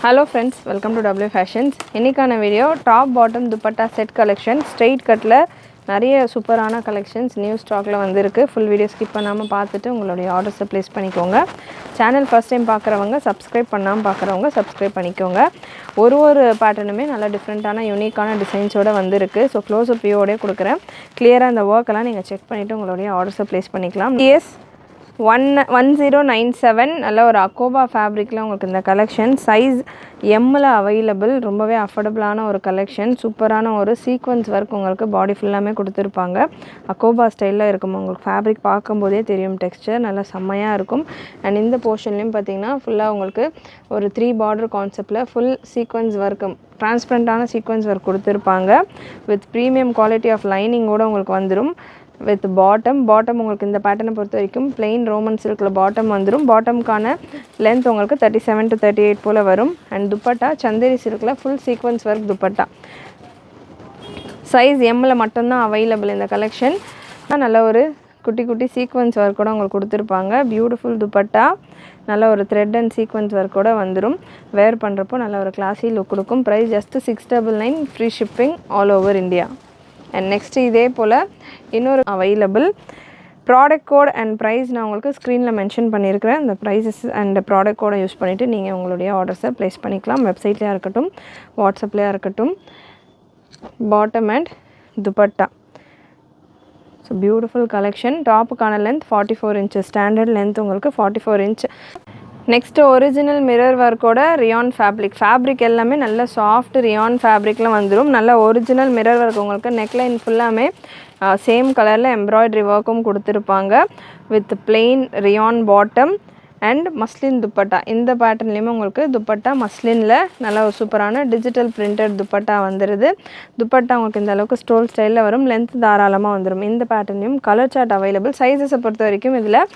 Hello friends, welcome to W Fashions. இன்னைக்கான video top bottom dupatta set collection straight கட்ல நிறைய சூப்பரான கலெக்ஷன்ஸ் நியூ ஸ்டாக்ல வந்திருக்கு. ஃபுல் வீடியோ ஸ்கிப் பண்ணாம பார்த்துட்டு உங்களுடைய ஆர்டர்ஸை ப்ளேஸ் பண்ணிக்கோங்க. சேனல் ஃபர்ஸ்ட் டைம் பார்க்குறவங்க சப்ஸ்கிரைப் பண்ணாமல் பார்க்குறவங்க சப்ஸ்கிரைப் பண்ணிக்கோங்க. ஒரு பேட்டர்னுமே நல்ல டிஃப்ரெண்ட்டான யூனிக்கான டிசைன்ஸோடு வந்திருக்கு. ஸோ க்ளோஸ் அப் வியூவோடே கொடுக்குறேன். கிளியராக இந்த ஒர்க்கெல்லாம் நீங்கள் செக் பண்ணிவிட்டு உங்களுடைய ஆர்டர்ஸை ப்ளேஸ் பண்ணிக்கலாம். டிஎஸ் 1097 நல்ல ஒரு அக்கோபா ஃபேப்ரிக்கில் உங்களுக்கு இந்த கலெக்ஷன் சைஸ் எம்மில் அவைலபிள். ரொம்பவே அஃபோர்டபுளான ஒரு கலெக்ஷன். சூப்பரான ஒரு சீக்வன்ஸ் ஒர்க் உங்களுக்கு பாடி ஃபுல்லாமே கொடுத்துருப்பாங்க. அக்கோபா ஸ்டைலில் இருக்கும். உங்களுக்கு ஃபேப்ரிக் பார்க்கும்போதே தெரியும் டெக்ஸ்சர் நல்லா செம்மையாக இருக்கும். அண்ட் இந்த போர்ஷன்லேயும் பார்த்தீங்கன்னா ஃபுல்லாக உங்களுக்கு ஒரு 3 பார்டர் கான்செப்டில் ஃபுல் சீக்வன்ஸ் ஒர்க் டிரான்ஸ்பரண்ட்டான சீக்வன்ஸ் ஒர்க் கொடுத்துருப்பாங்க. வித் ப்ரீமியம் குவாலிட்டி ஆஃப் லைனிங்கோடு உங்களுக்கு வந்துடும். வித் பாட்டம் உங்களுக்கு இந்த பேட்டர்னை பொறுத்த வரைக்கும் பிளெயின் ரோமன் சில்கில் பாட்டம் வந்துடும். பாட்டமுக்கான லென்த் உங்களுக்கு 37 to 38 போல் வரும். அண்ட் துப்பட்டா சந்தேரி சில்கில் full sequence work dupatta size எம்மில் மட்டும்தான் அவைலபிள். இந்த கலெக்ஷன் நல்ல ஒரு குட்டி சீக்வன்ஸ் ஒர்க் கூட உங்களுக்கு கொடுத்துருப்பாங்க. பியூட்டிஃபுல் துப்பட்டா நல்ல ஒரு த்ரெட் அண்ட் சீக்வன்ஸ் ஒர்க் கூட வந்துடும். வேர் பண்ணுறப்போ நல்ல ஒரு கிளாஸி லுக் கொடுக்கும். Price just 699, free shipping all over India. And next இதே போல் இன்னொரு available product code and price நான் உங்களுக்கு ஸ்க்ரீனில் மென்ஷன் பண்ணியிருக்கிறேன். அந்த ப்ரைஸஸ் அண்ட் ப்ராடக்ட் கோடை யூஸ் பண்ணிவிட்டு நீங்கள் உங்களுடைய ஆர்டர்ஸை ப்ளேஸ் பண்ணிக்கலாம். வெப்சைட்லேயே இருக்கட்டும், வாட்ஸ்அப்லேயே இருக்கட்டும். Bottom and dupatta so beautiful collection. டாப்புக்கான லென்த் 44 inches, ஸ்டாண்டர்ட் லென்த் உங்களுக்கு 44 inch. நெக்ஸ்ட்டு ஒரிஜினல் மிரர் ஒர்க்கோட ரியான் ஃபேப்ரிக் எல்லாமே நல்ல சாஃப்ட் ரியான் ஃபேப்ரிக்கில் வந்துடும். நல்ல ஒரிஜினல் மிரர் ஒர்க் உங்களுக்கு நெக்லைன் ஃபுல்லாமே சேம் கலரில் எம்ப்ராய்டரி ஒர்க்கும் கொடுத்துருப்பாங்க. With plain rayon bottom and muslin dupatta. இந்த பேட்டர்ன்லேயுமே உங்களுக்கு துப்பட்டா மஸ்லினில் நல்ல ஒரு சூப்பரான டிஜிட்டல் பிரிண்டட் துப்பட்டா வந்துடுது. துப்பட்டா உங்களுக்கு இந்த அளவுக்கு ஸ்டோல் ஸ்டைலில் வரும். லென்த் தாராளமாக வந்துடும். இந்த பேட்டர்ன்லேயும் கலர் சார்ட் அவைலபிள். சைஸஸை பொறுத்த வரைக்கும் இதில்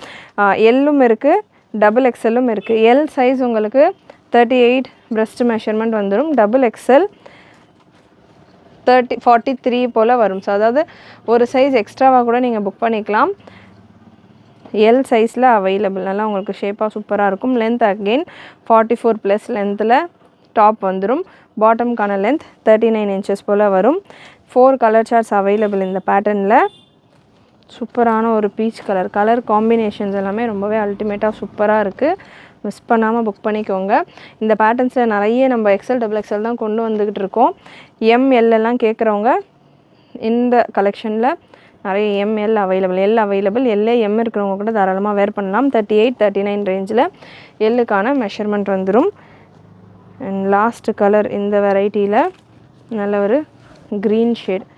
எல்லும் இருக்குது, டபுள் எக்ஸலும் இருக்குது. எல் சைஸ் உங்களுக்கு 38 பிரஸ்ட் மெஷர்மெண்ட் வந்துடும். டபுள் எக்ஸல் 43 போல் வரும். ஸோ அதாவது ஒரு சைஸ் எக்ஸ்ட்ராவாக கூட நீங்கள் புக் பண்ணிக்கலாம். எல் சைஸில் அவைலபிள். நல்லா உங்களுக்கு ஷேப்பாக சூப்பராக இருக்கும். லென்த் அகெயின் 44+ லென்த்தில் டாப் வந்துடும். பாட்டமுக்கான லென்த் 39 inches போல் வரும். 4 கலர் சார்ட்ஸ் அவைலபிள் இந்த பேட்டர்னில். சூப்பரான ஒரு பீச் கலர் காம்பினேஷன்ஸ் எல்லாமே ரொம்பவே அல்டிமேட்டாக சூப்பராக இருக்குது. மிஸ் பண்ணாமல் புக் பண்ணிக்கோங்க. இந்த பேட்டர்ன்ஸில் நிறைய நம்ம எக்ஸல் டபுள் எக்ஸல் தான் கொண்டு வந்துக்கிட்டு இருக்கோம். எம்எல்லாம் கேட்குறவங்க இந்த கலெக்ஷனில் நிறைய எம்எல் அவைலபிள். எம் இருக்கிறவங்க கூட தாராளமாக வேர் பண்ணலாம். 38, 39 ரேஞ்சில் எல்லுக்கான மெஷர்மெண்ட் வந்துடும். அண்ட் லாஸ்ட் கலர் இந்த வெரைட்டியில் நல்ல ஒரு க்ரீன் ஷேட்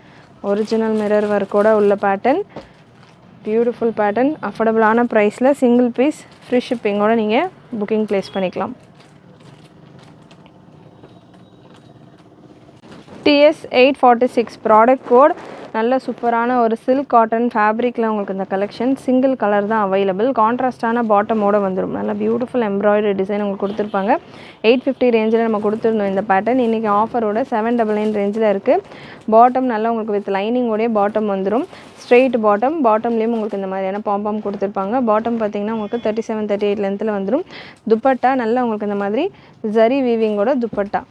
ஒரிஜினல் மிரர் ஒர்க்கோட உள்ள பேட்டர்ன். Beautiful pattern. அஃபோர்டபுளான ப்ரைஸில் சிங்கிள் பீஸ் ஃப்ரீ ஷிப்பிங்கோடு நீங்கள் புக்கிங் ப்ளேஸ் பண்ணிக்கலாம். TS 846 product code. நல்ல சூப்பரான ஒரு சில்க் காட்டன் ஃபேப்ரிக்கில் உங்களுக்கு இந்த கலெக்ஷன் சிங்கிள் கலர் தான் அவைலபிள். கான்ட்ராஸ்டான பாட்டமோடு வந்துடும். நல்ல பியூட்டிஃபுல் எம்ப்ராய்டரி டிசைன் உங்களுக்கு கொடுத்துருப்பாங்க. 850 ரேஞ்சில் நம்ம கொடுத்துருந்தோம் இந்த பேட்டர்ன். இன்றைக்கி ஆஃபரோட 799 ரேஞ்சில் இருக்குது. பாட்டம் நல்லா உங்களுக்கு வித் லைனிங்கோடைய பாட்டம் வந்துடும். ஸ்ட்ரெயிட் பாட்டம்லேயும் உங்களுக்கு இந்த மாதிரியான பாம்பம் கொடுத்துருப்பாங்க. பாட்டம் பார்த்திங்கன்னா உங்களுக்கு 37, 38 லென்த்தில் வந்துடும். துப்பட்டா நல்லா உங்களுக்கு இந்த மாதிரி ஜரி வீவிங்கோட துப்பட்டா.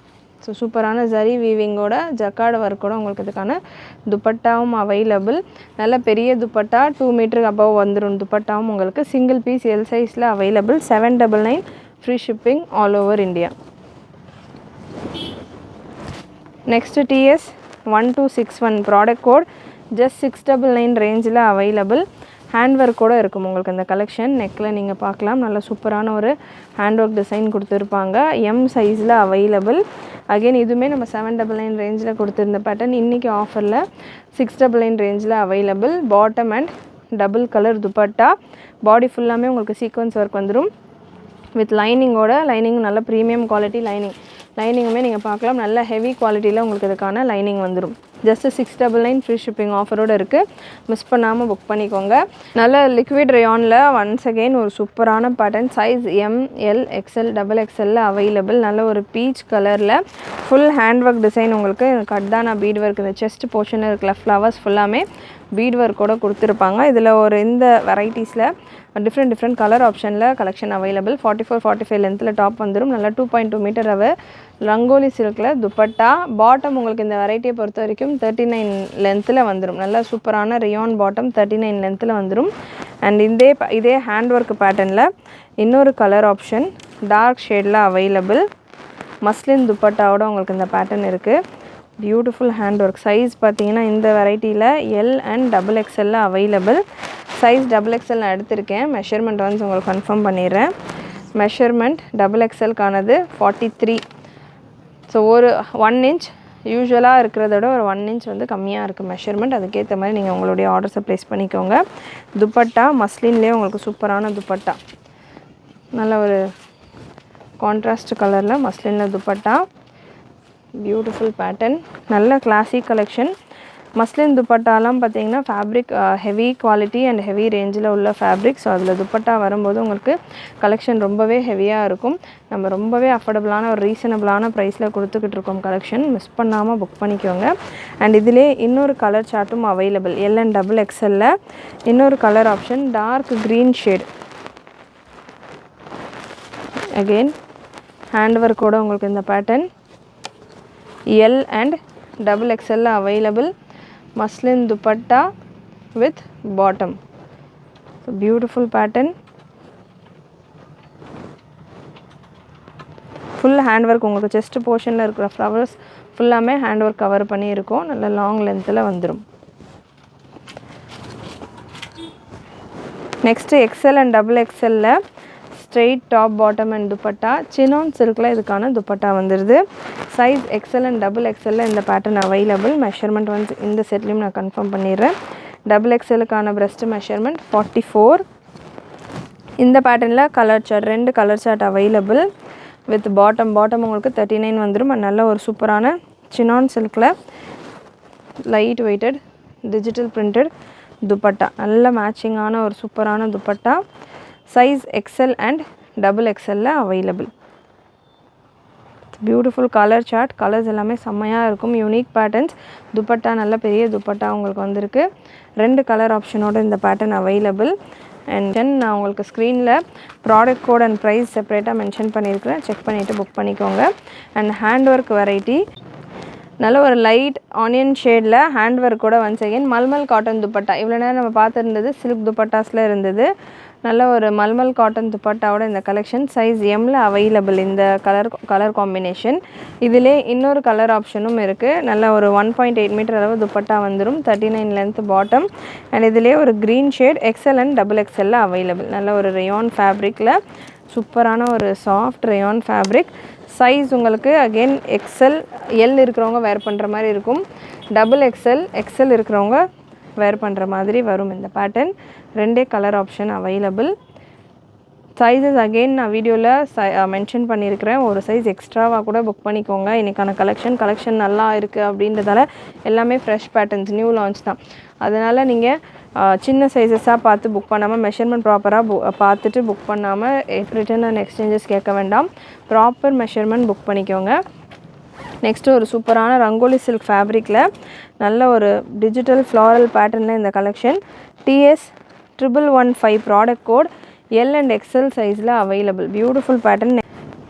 ஸோ சூப்பரான ஜரி வீவிங்கோட ஜக்கார்டு ஒர்க்கோட உங்களுக்கு இதுக்கான துப்பட்டாவும் அவைலபிள். நல்ல பெரிய துப்பட்டா 2 மீட்டருக்கு அபவ் வந்துடும். துப்பட்டாவும் உங்களுக்கு சிங்கிள் பீஸ் எல் சைஸில் available. 799, free shipping all over India. Next TS 1261 product code. Just 699 ரேஞ்சில் அவைலபிள். ஹேண்ட் ஒர்க் கூட இருக்கும் உங்களுக்கு இந்த கலெக்ஷன். நெக்கில் நீங்கள் பார்க்கலாம். நல்ல சூப்பரான ஒரு ஹேண்ட் ஒர்க் டிசைன் கொடுத்துருப்பாங்க. எம் சைஸில் அவைலபிள். அகெயின் இதுவுமே நம்ம 799 ரேஞ்சில் கொடுத்துருந்த பேட்டர்ன் இன்றைக்கி ஆஃபரில் 699 ரேஞ்சில் available. Bottom and double colour dupatta. Body ஃபுல்லாமே உங்களுக்கு சீக்வன்ஸ் ஒர்க் வந்துடும். வித் லைனிங் நல்ல ப்ரீமியம் குவாலிட்டி லைனிங்குமே நீங்கள் பார்க்கலாம். நல்ல ஹெவி குவாலிட்டியில் உங்களுக்கு இதுக்கான லைனிங் வந்துடும். ஜஸ்ட் 699 ஃப்ரீ ஷிப்பிங் ஆஃபரோடு இருக்குது. மிஸ் பண்ணாமல் புக் பண்ணிக்கோங்க. நல்ல லிக்விட் ரயானில் ஒன்ஸ் அகெயின் ஒரு சூப்பரான pattern. Size M, L, XL, double எக்ஸ்எல்ல அவைலபிள். நல்ல ஒரு பீச் கலரில் ஃபுல் ஹேண்ட் ஒர்க் டிசைன் உங்களுக்கு கட்தானா பீட் ஒர்க். இந்த செஸ்ட் போர்ஷனில் இருக்கிற ஃப்ளவர்ஸ் ஃபுல்லாமே பீட் ஒர்க்கோடு கொடுத்துருப்பாங்க. இதில் ஒரு இந்த வெரைட்டிஸில் டிஃப்ரெண்ட் கலர் ஆப்ஷனில் கலெக்ஷன் அவைலபிள். 44-45 லென்த்தில் டாப் வந்துடும். நல்லா 2.2 மீட்டர் ரங்கோலி சில்கில் துப்பட்டா. பாட்டம் உங்களுக்கு இந்த வெரைட்டியை பொறுத்த வரைக்கும் 39 லென்த்தில் வந்துடும். நல்லா சூப்பரான ரியான் பாட்டம் 39 லென்த்தில் வந்துடும். அண்ட் இதே ஹேண்ட் ஒர்க் பேட்டர்னில் இன்னொரு கலர் ஆப்ஷன் டார்க் ஷேடில் அவைலபிள். மஸ்லின் துப்பட்டாவோட உங்களுக்கு இந்த பேட்டர்ன் இருக்குது. Beautiful hand work. சைஸ் பார்த்தீங்கன்னா இந்த வெரைட்டியில் L and XXL available. Size XXL நான் எடுத்திருக்கேன். மெஷர்மெண்ட் வந்து உங்களுக்கு கன்ஃபார்ம் பண்ணிடுறேன். மெஷர்மெண்ட் XXLக்கானது 43. ஸோ ஒரு 1 இன்ச் யூஸ்வலாக இருக்கிறத விட ஒரு 1 இன்ச் வந்து கம்மியாக இருக்குது மெஷர்மெண்ட். அதுக்கேற்ற மாதிரி நீங்கள் உங்களுடைய ஆர்டர்ஸை ப்ளேஸ் பண்ணிக்கோங்க. துப்பட்டா மஸ்லின்லேயே உங்களுக்கு சூப்பரான துப்பட்டா. நல்ல ஒரு கான்ட்ராஸ்ட் கலரில் மஸ்லினில் துப்பட்டா. Beautiful pattern. நல்ல கிளாசிக் கலெக்ஷன். மஸ்லின் துப்பட்டாலாம் பார்த்தீங்கன்னா fabric heavy quality and heavy ரேஞ்சில் உள்ள ஃபேப்ரிக். ஸோ அதில் துப்பட்டா வரும்போது உங்களுக்கு கலெக்ஷன் ரொம்பவே ஹெவியாக இருக்கும். நம்ம ரொம்பவே அஃபோர்டபுளான ஒரு ரீசனபிளான ப்ரைஸில் கொடுத்துக்கிட்டு இருக்கோம் கலெக்ஷன். மிஸ் பண்ணாமல் புக் பண்ணிக்கோங்க. அண்ட் இதிலே இன்னொரு கலர் சார்ட்டும் அவைலபிள். எல் அண்ட் XXL இன்னொரு colour option dark green shade. Again hand ஒர்க்கோட உங்களுக்கு இந்த pattern L and XXL available. Muslin dupatta with bottom. Beautiful pattern. Full hand work. உங்களுக்கு செஸ்ட் போர்ஷனில் இருக்கிற ஃப்ளவர்ஸ் ஃபுல்லாமே ஹேண்ட் ஒர்க் கவர் பண்ணி இருக்கும். நல்ல லாங் லென்த்தில் வந்துடும். Next XL and XXL straight top bottom and dupatta. Chinon சில்கில் இதுக்கான துப்பட்டா வந்துடுது. சைஸ் XL அண்ட் XXL இந்த பேட்டர்ன் அவைலபிள். மெஷர்மெண்ட் வந்து இந்த செட்லேயும் நான் கன்ஃபார்ம் பண்ணிடுறேன். XXLக்கான பிரஸ்ட் மெஷர்மெண்ட் 44. இந்த பேட்டர்னில் colour chart 2 colour chart available with bottom உங்களுக்கு 39 வந்துடும். நல்ல ஒரு சூப்பரான சினான் சில்கில் light weighted digital printed dupatta. நல்ல மேட்சிங்கான ஒரு சூப்பரான dupatta. Size XL and XXL available. Beautiful colour chart. Colours எல்லாமே செம்மையாக இருக்கும். Unique patterns. துப்பட்டா நல்ல பெரிய துப்பட்டா உங்களுக்கு வந்திருக்கு. 2 கலர் ஆப்ஷனோட இந்த பேட்டர்ன் அவைலபிள். அண்ட் தென் நான் உங்களுக்கு ஸ்க்ரீனில் ப்ராடக்ட் கோட் அண்ட் ப்ரைஸ் செப்பரேட்டாக மென்ஷன் பண்ணியிருக்கிறேன். செக் பண்ணிவிட்டு புக் பண்ணிக்கோங்க. அண்ட் ஹேண்ட் ஒர்க் வெரைட்டி நல்ல ஒரு லைட் ஆனியன் ஷேடில் ஹேண்ட் ஒர்க் கூட once again mulmul cotton dupatta. இவ்வளோ நேரம் நம்ம பார்த்துருந்தது சில்க் துப்பட்டாஸில் இருந்தது. நல்ல ஒரு மல்மல் காட்டன் துப்பட்டாவோட இந்த கலெக்ஷன் சைஸ் எம்மில் அவைலபிள். இந்த கலர் காம்பினேஷன். இதிலே இன்னொரு கலர் ஆப்ஷனும் இருக்குது. நல்ல ஒரு 1.8 மீட்டர் அளவு துப்பட்டா வந்துடும். 39 லென்த் பாட்டம். அண்ட் இதிலே ஒரு green shade XL and XXL available. நல்ல ஒரு ரயான் ஃபேப்ரிக்கில் சூப்பரான ஒரு சாஃப்ட் ரயான் ஃபேப்ரிக். சைஸ் உங்களுக்கு அகெயின் XL எல் இருக்கிறவங்க வேர் பண்ணுற மாதிரி இருக்கும். XXL இருக்கிறவங்க வேர் பண்ணுற மாதிரி வரும் இந்த pattern. 2 colour option available. Sizes again நான் வீடியோவில் மென்ஷன் பண்ணியிருக்கிறேன். ஒரு சைஸ் எக்ஸ்ட்ராவாக கூட புக் பண்ணிக்கோங்க. இன்றைக்கான கலெக்ஷன் நல்லா இருக்குது அப்படின்றதால எல்லாமே ஃப்ரெஷ் பேட்டர்ன்ஸ் நியூ லான்ச் தான். அதனால் நீங்கள் சின்ன சைஸஸாக பார்த்து புக் பண்ணாமல் மெஷர்மெண்ட் ப்ராப்பராக பார்த்துட்டு புக் பண்ணாமல் ரிட்டர்ன் அண்ட் எக்ஸ்சேஞ்சஸ் கேட்க வேண்டாம். ப்ராப்பர் மெஷர்மெண்ட் புக் பண்ணிக்கோங்க. நெக்ஸ்ட்டு ஒரு சூப்பரான ரங்கோலி சில்க் ஃபேப்ரிக்கில் நல்ல ஒரு டிஜிட்டல் ஃப்ளாரல் பேட்டர்னில் இந்த collection. TS1115 product code L and XL சைஸில் அவைலபிள். Beautiful pattern.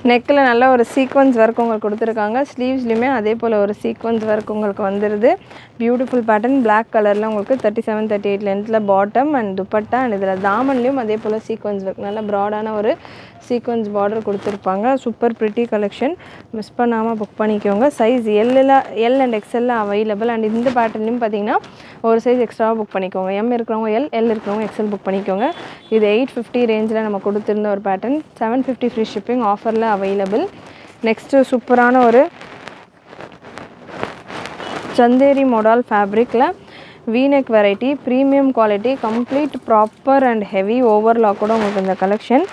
நெக்கில் நல்ல ஒரு சீக்வன்ஸ் ஒர்க் உங்களுக்கு கொடுத்துருக்காங்க. ஸ்லீவ்ஸ்லையுமே அதே போல் ஒரு சீக்வன்ஸ் ஒர்க் உங்களுக்கு வந்துடுது. Beautiful pattern. பிளாக் கலரில் உங்களுக்கு 37-38 லென்த்தில் பாட்டம் அண்ட் துப்பட்டா. அண்ட் இதில் தாமன்லேயும் அதே போல் சீக்வன்ஸ் ஒர்க் நல்ல ப்ராடான ஒரு சீக்வன்ஸ் பார்டர் கொடுத்துருப்பாங்க. Super pretty collection. மிஸ் பண்ணாமல் புக் பண்ணிக்கோங்க. Size L and XL available. And இந்த பேட்டர்ன்லையும் பார்த்தீங்கன்னா ஒரு சைஸ் எக்ஸ்ட்ராவாக புக் பண்ணிக்கோங்க. எம் இருக்கிறவங்க எல் இருக்கிறவங்க XL புக் பண்ணிக்கோங்க. இது 850 ரேஞ்சில் நம்ம கொடுத்துருந்த ஒரு பேட்டர்ன். 750 ஃப்ரீ ஷிப்பிங் ஆஃபரில் அவைலபிள். நெக்ஸ்ட்டு சூப்பரான ஒரு சந்தேரி மோடால் ஃபேப்ரிக்கில் V neck variety premium quality complete proper and heavy overlock கூட உங்களுக்கு இந்த collection.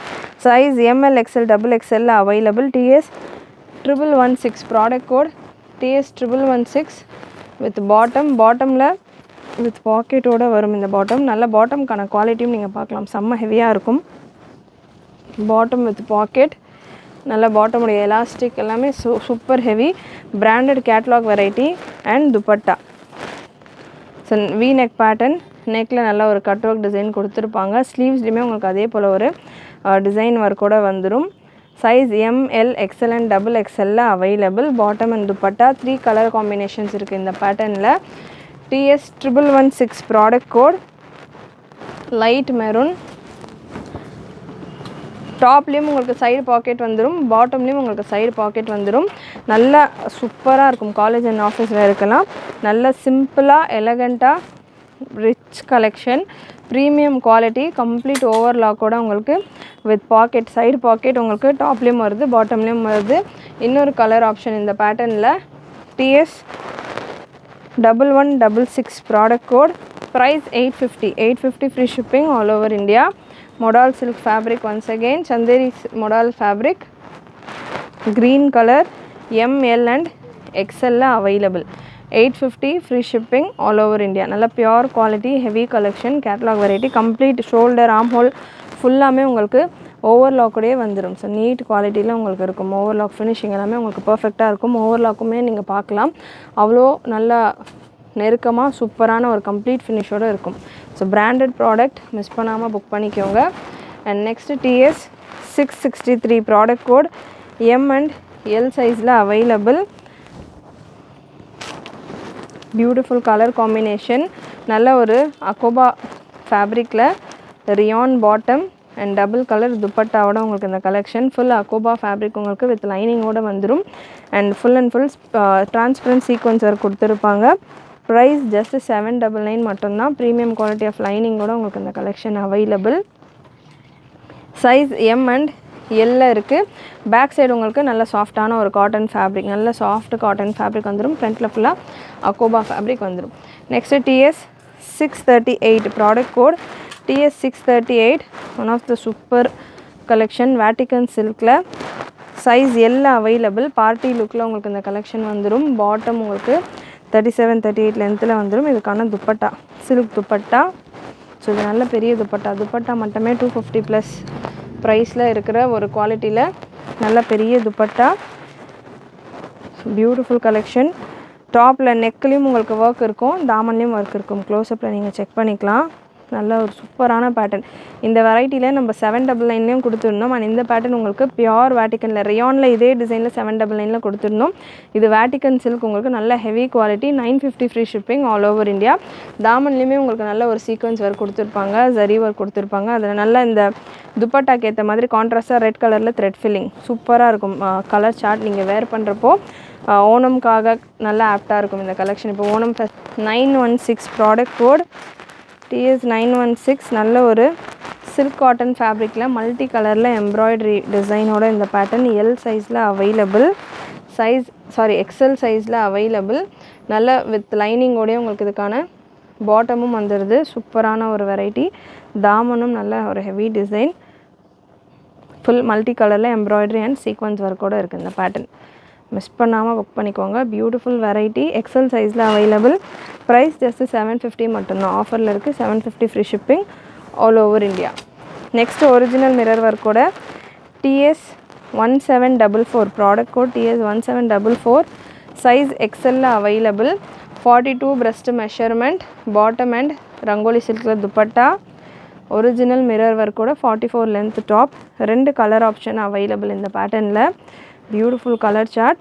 Size ML XL XXL available. TS1116 product code TS1116 with பாட்டமில் வித் பாக்கெட்டோடு வரும் இந்த பாட்டம். நல்ல பாட்டம்க்கான குவாலிட்டியும் நீங்கள் பார்க்கலாம். செம்ம ஹெவியாக இருக்கும். Bottom with pocket. நல்ல பாட்டமுடைய எலாஸ்டிக் எல்லாமே super heavy branded catalogue variety and dupatta. So V neck pattern நெக்கில் நல்லா ஒரு கட் ஒர்க் டிசைன் கொடுத்துருப்பாங்க. ஸ்லீவ்ஸ்லையுமே உங்களுக்கு அதே போல் ஒரு டிசைன் ஒர்க்கோடு வந்துடும். Size ML XL and XXL available. Bottom and dupatta 3 colour combinations இருக்குது இந்த பேட்டர்னில். TS 1116 product code, light maroon. டாப்லேயும் உங்களுக்கு சைடு பாக்கெட் வந்துடும், பாட்டம்லேயும் உங்களுக்கு சைடு பாக்கெட் வந்துடும். நல்லா சூப்பராக இருக்கும் காலேஜ் அண்ட் ஆஃபீஸ் வேர்க்கெல்லாம். நல்ல சிம்பிளாக எலகண்ட்டாக rich collection, premium quality, complete ஓவர்லாக்கோட உங்களுக்கு வித் பாக்கெட், சைடு பாக்கெட் உங்களுக்கு டாப்லேயும் வருது பாட்டம்லேயும் வருது. இன்னொரு கலர் ஆப்ஷன் இந்த பேட்டர்னில். TS 1166 product code, price 850 free shipping all over India. Modal silk fabric, once again Chanderi modal fabric, green color, ML and XL available. 850 free shipping all over India. நல்ல pure quality heavy collection, catalog variety, complete shoulder arm hole ஃபுல்லாமே உங்களுக்கு ஓவர்லாக்கோடே வந்துடும். So NEET குவாலிட்டியில் உங்களுக்கு இருக்கும். Overlock finishing எல்லாமே உங்களுக்கு பர்ஃபெக்டாக இருக்கும். ஓவர்லாக்குமே நீங்கள் பார்க்கலாம், அவ்வளோ நல்லா நெருக்கமாக சூப்பரான ஒரு கம்ப்ளீட் ஃபினிஷோடு இருக்கும். ஸோ பிராண்டட் ப்ராடக்ட் மிஸ் பண்ணாமல் புக் பண்ணிக்கோங்க. And next TS 663 product code, M and L சைஸில் அவைலபிள். பியூட்டிஃபுல் கலர் காம்பினேஷன், நல்ல ஒரு அகோபா ஃபேப்ரிக்கில் rayon bottom and double colour துப்பட்டாவோட உங்களுக்கு இந்த கலெக்ஷன். ஃபுல் அகோபா ஃபேப்ரிக் உங்களுக்கு வித் லைனிங்கோடு வந்துடும். And full and full transparent sequence work கொடுத்துருப்பாங்க. ப்ரைஸ் ஜஸ்ட் 799 மட்டும்தான். ப்ரீமியம் குவாலிட்டி ஆஃப் லைனிங்கோட உங்களுக்கு இந்த collection available. Size M and L இருக்குது. பேக் சைடு உங்களுக்கு நல்ல சாஃப்டான ஒரு காட்டன் ஃபேப்ரிக், நல்ல சாஃப்ட் காட்டன் ஃபேப்ரிக் வந்துடும். ஃப்ரண்ட்டில் ஃபுல்லாக அகோபா ஃபேப்ரிக் வந்துடும். Next TS 638 product code, TS 638 one of the super collection Vatican சில்கில். Size L available. பார்ட்டி லுக்கில் உங்களுக்கு இந்த கலெக்ஷன் வந்துடும். பாட்டம் உங்களுக்கு 37-38 லென்த்தில் வந்துடும். இதுக்கான துப்பட்டா சில்க் துப்பட்டா. ஸோ இது நல்ல பெரிய துப்பட்டா மட்டுமே 250+ ப்ரைஸில் இருக்கிற ஒரு குவாலிட்டியில் நல்ல பெரிய துப்பட்டா. Beautiful collection. டாப்பில் நெக்லேயும் உங்களுக்கு ஒர்க் இருக்கும், தாமன்லேயும் ஒர்க் இருக்கும். க்ளோஸ்அப்பில் நீங்கள் செக் பண்ணிக்கலாம். நல்ல ஒரு சூப்பரான பேட்டர்ன். இந்த வெரைட்டியில் நம்ம 799லேயும் கொடுத்துருந்தோம். அண்ட் இந்த பேட்டர்ன் உங்களுக்கு பியோர் வேட்டிக்கனில் ரியானில் இதே டிசைனில் 799ல் கொடுத்துருந்தோம். இது வேட்டிக்கன் சில்க் உங்களுக்கு நல்ல heavy quality. 950 free shipping all over India. தாமன்லேயுமே உங்களுக்கு நல்ல ஒரு சீக்வன்ஸ் ஒர்க் கொடுத்துருப்பாங்க, ஜரி ஒர்க் கொடுத்துருப்பாங்க. அதில் நல்ல இந்த துப்பட்டாக்கு ஏற்ற மாதிரி கான்ட்ராஸ்டாக ரெட் கலரில் த்ரெட் ஃபில்லிங் சூப்பராக இருக்கும். கலர் சார்ட் நீங்கள் வேர் பண்ணுறப்போ ஓணம்காக நல்லா ஆப்டாக இருக்கும் இந்த கலெக்ஷன். இப்போ ஓணம் 916 ப்ராடக்ட் கோட், TS 916. நல்ல ஒரு சில்க் காட்டன் ஃபேப்ரிக்கில் மல்டி கலரில் எம்ப்ராய்டரி டிசைனோட இந்த பேட்டர்ன் L சைஸில் அவைலபிள். XL சைஸில் அவைலபிள். நல்ல வித் லைனிங்கோடய உங்களுக்கு இதுக்கான பாட்டமும் வந்துடுது. சூப்பரான ஒரு வெரைட்டி. தாமனும் நல்ல ஒரு ஹெவி டிசைன், ஃபுல் மல்டி கலரில் எம்ப்ராய்டரி அண்ட் சீக்வன்ஸ் ஒர்க்கோடு இருக்குது இந்த பேட்டர்ன். மிஸ் பண்ணாமல் புக் பண்ணிக்கோங்க. Beautiful variety. XL சைஸில் அவைலபிள். ப்ரைஸ் ஜஸ்ட் 750 மட்டும்தான். ஆஃபரில் இருக்குது. 750 free shipping all over India. Next original mirror ஒர்க்கோட TS 1744 product code, TS 1744. Size XL available. 42 breast measurement, bottom and rangoli சில்கில் துப்பட்டா. ஒரிஜினல் மிரர் ஒர்க்கோட 44 length top. 2 colour option available இந்த பேட்டர்னில். Beautiful colour chart.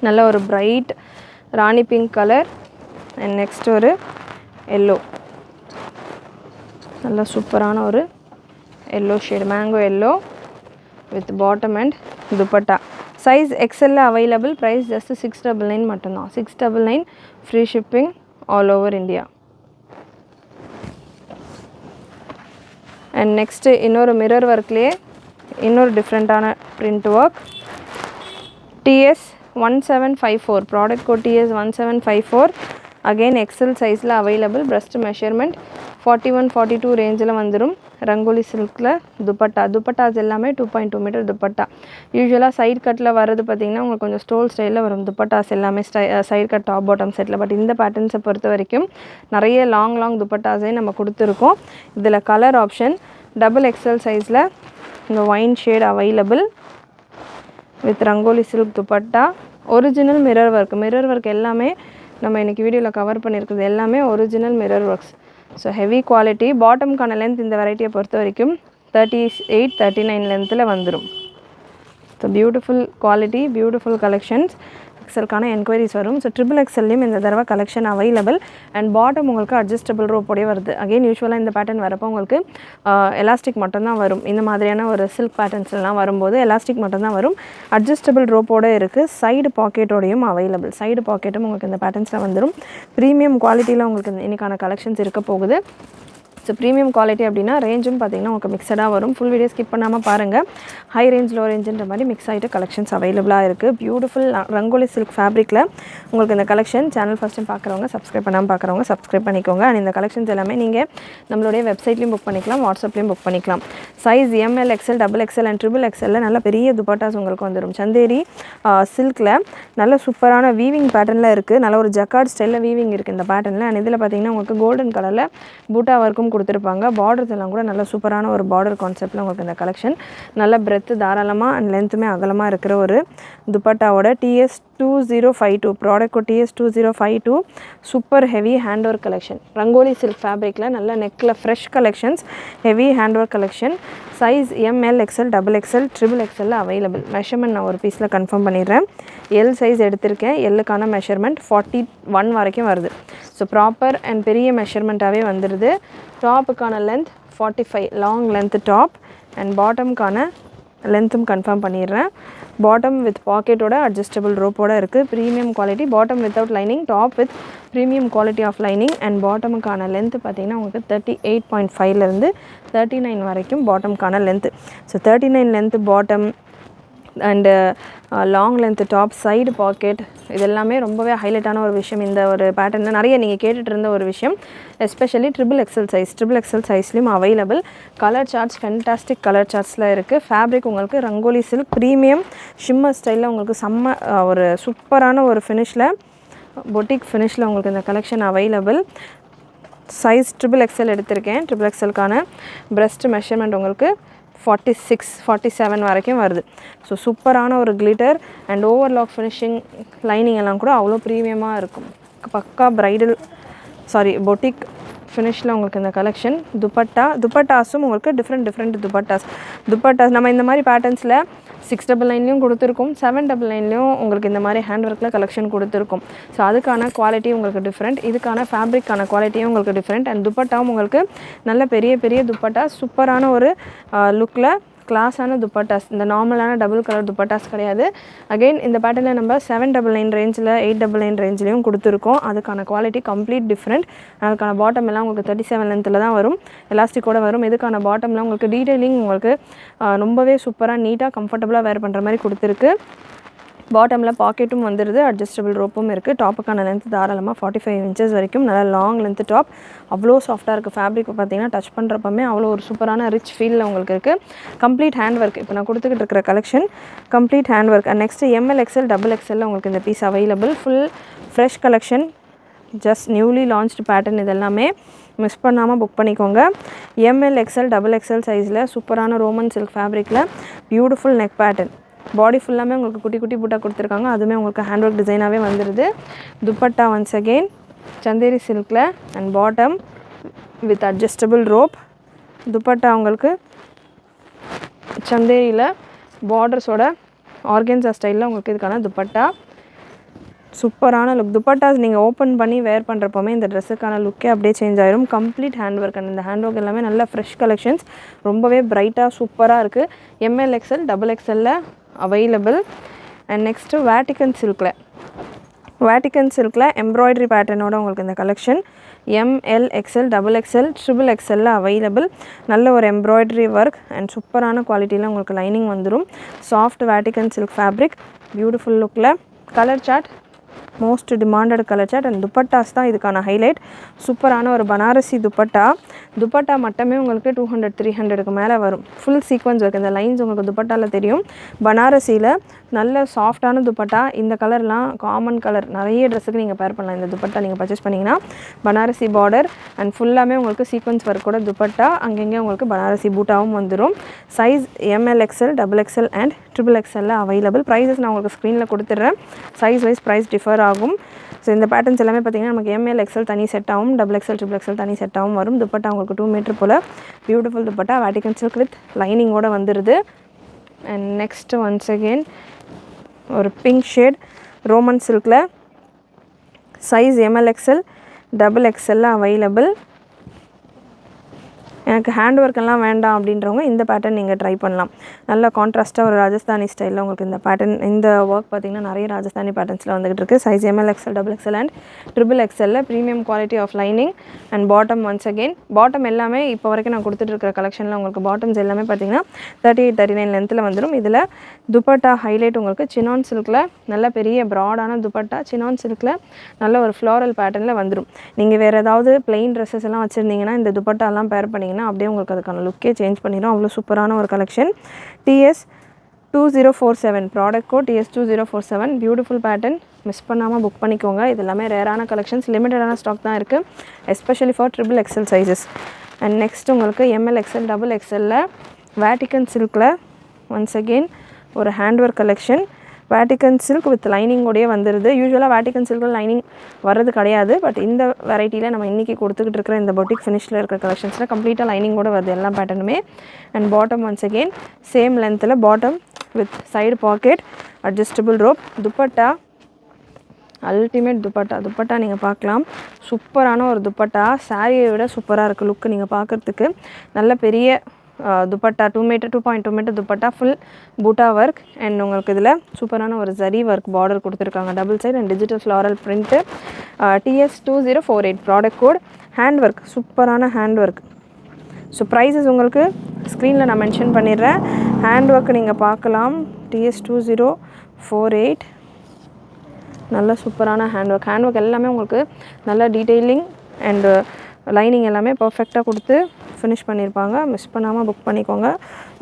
நல்ல ஒரு bright rani pink colour and next ஒரு yellow, நல்ல சூப்பரான ஒரு yellow shade, mango yellow with bottom and dupatta. Size XL available. Price just 699 மட்டும்தான். 699 free shipping all over India. And next இன்னொரு மிரர் ஒர்க்லேயே இன்னொரு டிஃப்ரெண்ட்டான print work. TS 1754 product code, TS 1754. Again XL சைஸில் அவைலபிள். பிரஸ்ட் மெஷர்மெண்ட் 41-42 ரேஞ்சில் வந்துடும். ரங்கோலி சில்கில் துப்பட்டாஸ் எல்லாமே 2.2 metre dupatta. யூஸ்வலாக சைட் கட்டில் வர்றது பார்த்திங்கன்னா உங்களுக்கு கொஞ்சம் ஸ்டோல் ஸ்டைலில் வரும் துப்பட்டாஸ் எல்லாமே சைட் கட் டாப் பாட்டம் செட்டில். பட் இந்த பேட்டர்ன்ஸை பொறுத்த வரைக்கும் நிறைய லாங் துப்பட்டாஸே நம்ம கொடுத்துருக்கோம். இதில் கலர் ஆப்ஷன் XXL சைஸில் இந்த wine shade available with rangoli silk dupatta. Original mirror work எல்லாமே நம்ம இன்றைக்கி வீடியோவில் கவர் பண்ணியிருக்கிறது எல்லாமே original mirror works. So heavy quality. பாட்டம்க்கான லென்த் இந்த வெரைட்டியை பொறுத்த வரைக்கும் 38-39 லென்த்தில் வந்துடும். So beautiful quality, beautiful collections. எக்ஸலுக்கான என்கொயரிஸ் வரும். ஸோ ட்ரிபிள் எக்ஸல்லையும் இந்த தடவை கலெக்ஷன் அவைலபிள். அண்ட் பாட்டம் உங்களுக்கு அட்ஜஸ்டபிள் ரோப்போடே வருது. அகெயின் யூஸ்வலாக இந்த பேட்டர்ன் வரப்போ உங்களுக்கு எலாஸ்டிக் மட்டும்தான் வரும். இந்த மாதிரியான ஒரு சில்க் பேட்டர்ன்ஸ்லாம் வரும்போது எலாஸ்டிக் மட்டும்தான் வரும். அட்ஜஸ்டபிள் ரோப்போடு இருக்குது. சைடு பாக்கெட்டோடையும் அவைலபிள். சைடு பாக்கெட்டும் உங்களுக்கு இந்த பேட்டர்ன்ஸில் வந்துடும். ப்ரீமியம் குவாலிட்டியில் உங்களுக்கு இன்றைக்கான கலெக்ஷன்ஸ் இருக்க போகுது. ஸோ ப்ரீமியம் குவாலிட்டி அப்படின்னா ரேஞ்சும் பார்த்திங்கன்னா உங்களுக்கு மிக்சடாக வரும். ஃபுல் வீடியோ ஸ்கிப் பண்ணாமல் பாருங்கள். ஹை ரேஞ்ச் லோ ரேஞ்சுன்ற மாதிரி மிக்ஸ் ஆகிட்டு கலெக்ஷன்ஸ் அவைலபிளாக இருக்குது. பியூட்டிஃபுல் ரங்கோலி சில்க் ஃபேப்ரிக்கில் உங்களுக்கு இந்த கலெக்ஷன். சேனல் ஃபஸ்ட் டைம் பார்க்குறவங்க, சப்ஸ்கிரைப் பண்ணாமல் பார்க்குறவங்க சப்ஸ்கிரைப் பண்ணிக்கோங்க. அண்ட் இந்த கலெக்ஷன்ஸ் எல்லாமே நீங்கள் நம்மளுடைய வெப்சைட்லேயும் புக் பண்ணிக்கலாம், வாட்ஸ்அப்லேயும் புக் பண்ணிக்கலாம். Size ML, XL, XXL and triple எக்ஸலில் நல்ல பெரிய துப்பட்டாஸ் உங்களுக்கு வந்துடும். சந்தேரி சில்கில் நல்ல சூப்பரான வீவிங் பேட்டர்னில் இருக்குது. நல்ல ஒரு ஜக்கார்ட் ஸ்டைலில் வீவிங் இருக்குது இந்த பேட்டர்னில். அண்ட் இதில் பார்த்திங்கன்னா உங்களுக்கு கோல்டன் கலரில் பூட்டா ஒர்க்கும் கொடுத்துருப்பாங்க. பார்டர்ஸ் எல்லாம் கூட நல்ல சூப்பரான ஒரு பார்டர் கான்செப்டில் உங்களுக்கு இந்த கலெக்ஷன். நல்ல பிரெத்து தாராளமாக அண்ட் லென்த்துமே அகலமாக இருக்கிற ஒரு துப்பட்டாவோட TS2052 product TS2052 super heavy hand work collection. Rangoli silk ஃபேப்ரிக்கில் நல்ல நெக்கில் fresh collections, heavy hand work collection. Size ML, XL, XXL, triple எக்ஸலில் அவைலபிள். மெஷர்மெண்ட் நான் ஒரு பீஸில் கன்ஃபார்ம் பண்ணிடுறேன். எல் சைஸ் எடுத்திருக்கேன். எல்லுக்கான மெஷர்மெண்ட் 41 வரைக்கும் வருது. ஸோ ப்ராப்பர் அண்ட் பெரிய மெஷர்மெண்ட்டாகவே வந்துடுது. டாப்புக்கான length 45 long length top. And பாட்டம்க்கான லென்த்தும் கன்ஃபார்ம் பண்ணிடுறேன். பாட்டம் வித் பாக்கெட்டோட அட்ஜஸ்டபிள் ரோப்போட இருக்குது. Premium quality. Bottom without lining, top with premium quality of lining. And பாட்டமுக்கான லென்த்து பார்த்திங்கன்னா உங்களுக்கு 38.5லேருந்து 39 வரைக்கும் பாட்டமுக்கான length. So 39 length bottom and long length top, side pocket, இதெல்லாமே ரொம்பவே ஹைலைட்டான ஒரு விஷயம். இந்த ஒரு பேட்டர்னில் நிறைய நீங்கள் கேட்டுட்டு இருந்த ஒரு விஷயம். எஸ்பெஷலி ட்ரிபிள் எக்ஸல் சைஸ்லையும் available. Colour charts fantastic colour சார்ட்ஸில் இருக்குது. ஃபேப்ரிக் உங்களுக்கு ரங்கோலி சில்க் ப்ரீமியம் ஷிம்மர் ஸ்டைலில் உங்களுக்கு செம்ம ஒரு சூப்பரான ஒரு ஃபினிஷில், பொட்டிக் ஃபினிஷில் உங்களுக்கு இந்த collection available. Size triple XL எடுத்திருக்கேன். ட்ரிபிள் எக்ஸலுக்கான பிரெஸ்ட் மெஷர்மெண்ட் உங்களுக்கு 46-47 வரைக்கும் வருது. ஸோ சூப்பரான ஒரு glitter and overlock finishing, lining எல்லாம் கூட அவ்வளோ ப்ரீமியமாக இருக்கும். பக்கா பிரைடல் பொட்டிக் ஃபினிஷில் உங்களுக்கு இந்த கலெக்ஷன். துப்பட்டாஸும் உங்களுக்கு டிஃப்ரெண்ட் துப்பட்டாஸ் நம்ம இந்த மாதிரி பேட்டர்ன்ஸில் 699லையும் கொடுத்துருக்கோம், 799லையும் உங்களுக்கு இந்த மாதிரி ஹேண்ட் ஒர்க்கில் கலெக்ஷன் கொடுத்துருக்கோம். ஸோ அதுக்கான குவாலிட்டி உங்களுக்கு டிஃப்ரெண்ட், இதுக்கான ஃபேப்ரிக்கான குவாலிட்டியும் உங்களுக்கு டிஃப்ரெண்ட். அண்ட் துப்பட்டாவும் உங்களுக்கு நல்ல பெரிய துப்பட்டா, சூப்பரான ஒரு லுக்கில் கிளாஸான துப்பட்டாஸ். இந்த நார்மலான டபுள் கலர் துப்பட்டாஸ் கிடையாது. அகெயின் இந்த பேட்டர்னில் நம்ம 799 ரேஞ்சில் 899 ரேஞ்சிலையும் கொடுத்துருக்கோம். அதுக்கான குவாலிட்டி கம்ப்ளீட் டிஃப்ரெண்ட். அதுக்கான பாட்டம் எல்லாம் உங்களுக்கு 37 லென்த்தில் தான் வரும், எலாஸ்டிக்கோடு வரும். இதுக்கான பாட்டம்லாம் உங்களுக்கு டீட்டெயிலிங் உங்களுக்கு ரொம்பவே சூப்பராக நீட்டாக கம்ஃபர்டபுளாக வேர் பண்ணுற மாதிரி கொடுத்துருக்கு. பாட்டமில் பாக்கெட்டும் வந்துடுது, அட்ஜஸ்டபிள் ரோப்பும் இருக்குது. டாப்புக்கான லென்த் தாராளமாக 45 இன்ச்சஸ் வரைக்கும் நல்ல லாங் லென்த் டாப். அவ்வளோ சாஃப்ட்டாக இருக்குது. ஃபேப்ரிக் பார்த்திங்கன்னா டச் பண்ணுறப்பமே அவ்வளோ ஒரு சூப்பரான ரிச் ஃபீலில் உங்களுக்கு இருக்குது. Complete hand work. இப்போ நான் கொடுத்துக்கிட்டு இருக்கிற collection complete hand work. And next ML, XL, XXL உங்களுக்கு இந்த piece available. Full fresh collection, just newly launched pattern. இதெல்லாமே மிஸ் பண்ணாமல் புக் பண்ணிக்கோங்க. ML, XL, XXL சைஸில் சூப்பரான ரோமன் சில்க் ஃபேப்ரிக்கில் பியூட்டிஃபுல் நெக் பேட்டர்ன். பாடி ஃபுல்லாமே உங்களுக்கு குட்டி பூட்டா கொடுத்துருக்காங்க. அதுவுமே உங்களுக்கு ஹேண்ட் ஒர்க் டிசைனாகவே வந்துடுது. துப்பட்டா ஒன்ஸ் அகெயின் சந்தேரி சில்கில் and bottom with adjustable rope. Dupatta உங்களுக்கு சந்தேரியில் பார்டர்ஸோட ஆர்கன்ஸா ஸ்டைலில் உங்களுக்கு இதுக்கான துப்பட்டா. சூப்பரான லுக். துப்பட்டாஸ் நீங்கள் ஓப்பன் பண்ணி வேர் பண்ணுறப்போமே இந்த ட்ரெஸ்ஸுக்கான லுக்கே அப்படியே சேஞ்ச் ஆயிரும். Complete hand work. அண்ட் இந்த ஹேண்ட் ஒர்க் எல்லாமே நல்ல ஃப்ரெஷ் கலெக்ஷன்ஸ், ரொம்பவே பிரைட்டாக சூப்பராக இருக்குது. ML, XL, XXL available. And next Vatican சில்கில் எம்ப்ராய்டரி பேட்டர்னோட உங்களுக்கு இந்த collection. ML, XL, XXL, XXL available. நல்ல ஒரு எம்ப்ராய்டரி ஒர்க் அண்ட் சூப்பரான குவாலிட்டியில் உங்களுக்கு லைனிங் வந்துடும். Soft Vatican silk fabric, beautiful லுக்கில். Colour chart most demanded colour chart. And dupattas தான் இதுக்கான ஹைலைட். சூப்பரான ஒரு பனாரசி துப்பட்டா மட்டுமே உங்களுக்கு 200-300க்கு மேலே வரும். Full sequence work. இந்த லைன்ஸ் உங்களுக்கு துப்பட்டாவில் தெரியும். பனாரசியில் நல்ல சாஃப்டான துப்பட்டா. இந்த கலர்லாம் காமன் கலர், நிறைய ட்ரெஸ்ஸுக்கு நீங்கள் பேர் பண்ணலாம். இந்த துப்பட்டா நீங்கள் பர்ச்சேஸ் பண்ணிங்கன்னா பனாரசி பார்டர் அண்ட் ஃபுல்லாமே உங்களுக்கு சீக்வன்ஸ் ஒர்க் கூட துப்பட்டா. அங்கங்கே உங்களுக்கு பனாரசி பூட்டாவும் வந்துடும். Size ML XL XXL and XXL available. Prices நான் உங்களுக்கு ஸ்க்ரீனில் கொடுத்துட்றேன். சைஸ் வைஸ் ப்ரைஸ் டிஃபர் ஆகும். ஸோ இந்த பேட்டர்ன்ஸ் எல்லாமே பார்த்திங்கன்னா நமக்கு ML XL தனி செட்டாகவும் XXL XXL தனி செட்டாகவும் வரும். துப்பட்டா உங்களுக்கு 2 மீட்டர் போல் beautiful dupatta. Vatican silk with லைனிங்கோடு வந்துடுது. அண்ட் நெக்ஸ்ட் ஒன்ஸ் அகெயின் ஒரு பிங்க் ஷேட் ரோமன் சில்கில் size ML XL XXL available. எனக்கு ஹேண்ட் ஒர்க்கெல்லாம் வேண்டாம் அப்படின்றவங்க இந்த பேட்டர்ன் நீங்கள் ட்ரை பண்ணலாம். நல்ல கான்ட்ராஸ்ட்டாக ஒரு ராஜஸ்தானி ஸ்டைலில் உங்களுக்கு இந்த பேட்டர்ன், இந்த ஒர்க் பார்த்திங்கன்னா நிறைய ராஜஸ்தானி பேட்டர்ன்ஸில் வந்துகிட்டு இருக்குது. Size ML XL XXL and XXL premium quality of lining and bottom. Once again bottom எல்லாமே இப்போ வரைக்கும் நான் கொடுத்துட்ருக்கிற கலெக்ஷனில் உங்களுக்கு பாட்டம்ஸ் எல்லாமே பார்த்திங்கன்னா 38-39 லென்த்தில் வந்துடும். இதில் துப்பட்டா ஹைலைட் உங்களுக்கு சினான் சில்கில் நல்ல பெரிய ப்ராடான துப்பட்டா, சினான் சில்கில் நல்ல ஒரு ஃப்ளோரல் பேட்டர்னில் வந்துடும். நீங்கள் வேறு ஏதாவது பிளெயின் ட்ரெஸ்ஸஸ் எல்லாம் வச்சுருந்தீங்கன்னா இந்த துப்பட்டாலாம் பேர் பண்ணிங்கன்னா அப்படியே உங்களுக்கு அதுக்கான லுக்கே சேஞ்ச் பண்ணிடும். அவ்வளோ சூப்பரான ஒரு collection. TS 2047 product code TS 2047. Beautiful pattern, miss பண்ணாமல் புக் பண்ணிக்கோங்க. இது எல்லாமே ரேரான கலெக்ஷன்ஸ், லிமிட்டடான ஸ்டாக் தான் இருக்குது, especially for XXL sizes. And next உங்களுக்கு ML XL XXL வேட்டிகன் சில்கில் ஒன்ஸ் அகெயின் ஒரு hand work collection. Vatican silk with லைனிங்கோடையே வந்துடுது. யூஸ்வலாக வேட்டிகன் சில்கில் லைனிங் வர்றது கிடையாது. பட் இந்த வெரைட்டியில் நம்ம இன்றைக்கி கொடுத்துக்கிட்டு இருக்கிற இந்த பொட்டிக் ஃபினிஷில் இருக்கிற கலெக்ஷன்ஸில் கம்ப்ளீட்டாக லைனிங்கோடு வருது எல்லா பேட்டர்னுமே. And bottom once again same லென்த்தில் bottom with side pocket, adjustable rope. Dupatta ultimate dupatta. Dupatta நீங்கள் பார்க்கலாம், சூப்பரான ஒரு துப்பட்டா. சாரியை விட சூப்பராக இருக்குது லுக்கு நீங்கள் பார்க்குறதுக்கு. நல்ல பெரிய dupatta 2.2 metre dupatta, full buta work. And உங்களுக்கு இதில் சூப்பரான ஒரு ஜரி ஒர்க் பார்டர் கொடுத்துருக்காங்க, double side and digital floral print. TS 2048 product code. Hand work, சூப்பரான ஹேண்ட் ஒர்க். ஸோ ப்ரைஸஸ் உங்களுக்கு ஸ்க்ரீனில் நான் மென்ஷன் பண்ணிடுறேன். ஹேண்ட் ஒர்க் நீங்கள் பார்க்கலாம். TS 2048 நல்ல சூப்பரான ஹேண்ட் ஒர்க். ஹேண்ட் ஒர்க் எல்லாமே உங்களுக்கு நல்ல டீட்டெயிலிங் அண்டு லைனிங் எல்லாமே பர்ஃபெக்டாக கொடுத்து ஃபினிஷ் பண்ணியிருப்பாங்க. மிஸ் பண்ணாமல் புக் பண்ணிக்கோங்க.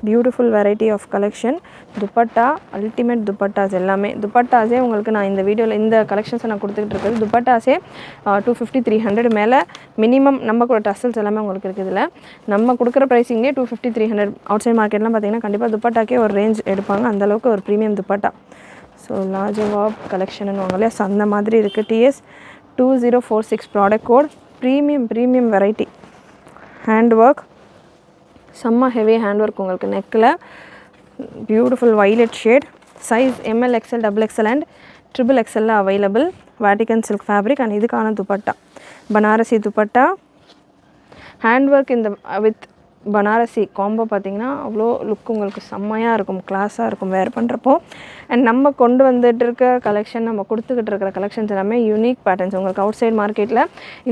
Beautiful variety of collection. Dupatta ultimate dupattas எல்லாமே. துப்பட்டாஸே உங்களுக்கு நான் இந்த வீடியோவில் இந்த கலெக்ஷன்ஸை நான் கொடுத்துக்கிட்டு இருக்கிறது துப்பட்டாஸே 250-300 மேலே மினிமம். நம்ம கூட டசல்ஸ் எல்லாமே உங்களுக்கு இருக்குது. இதில் நம்ம கொடுக்குற ப்ரைஸிங்லேயே 250-300. அவுட் சைட் மார்க்கெட்லாம் பார்த்திங்கன்னா கண்டிப்பாக துப்பட்டாக்கே ஒரு ரேஞ்ச் எடுப்பாங்க, அந்தளவுக்கு ஒரு ப்ரீமியம் துப்பட்டா. ஸோ லாஜவாப் கலெக்ஷன் வாங்கலையா, ஸோ அந்த மாதிரி இருக்குது. TS 2046 product code. Premium variety. Hand work செம்ம ஹெவி ஹேண்ட் ஒர்க் உங்களுக்கு நெக்கில். Beautiful violet shade. Size ML XL XXL and XXL available. Vatican silk fabric and இதுக்கான துப்பட்டா பனாரசி துப்பட்டா. ஹேண்ட் ஒர்க் இந்த வித் பனாரசி காம்போ பார்த்திங்கன்னா அவ்வளோ லுக் உங்களுக்கு செம்மையாக இருக்கும், கிளாஸாக இருக்கும் வேர் பண்ணுறப்போ. அண்ட் நம்ம கொண்டு வந்துட்டு இருக்க கலெக்ஷன், நம்ம கொடுத்துக்கிட்டு இருக்கிற கலெக்ஷன்ஸ் எல்லாமே யூனிக் பேட்டர்ன்ஸ். உங்களுக்கு அவுட் சைட் மார்க்கெட்டில்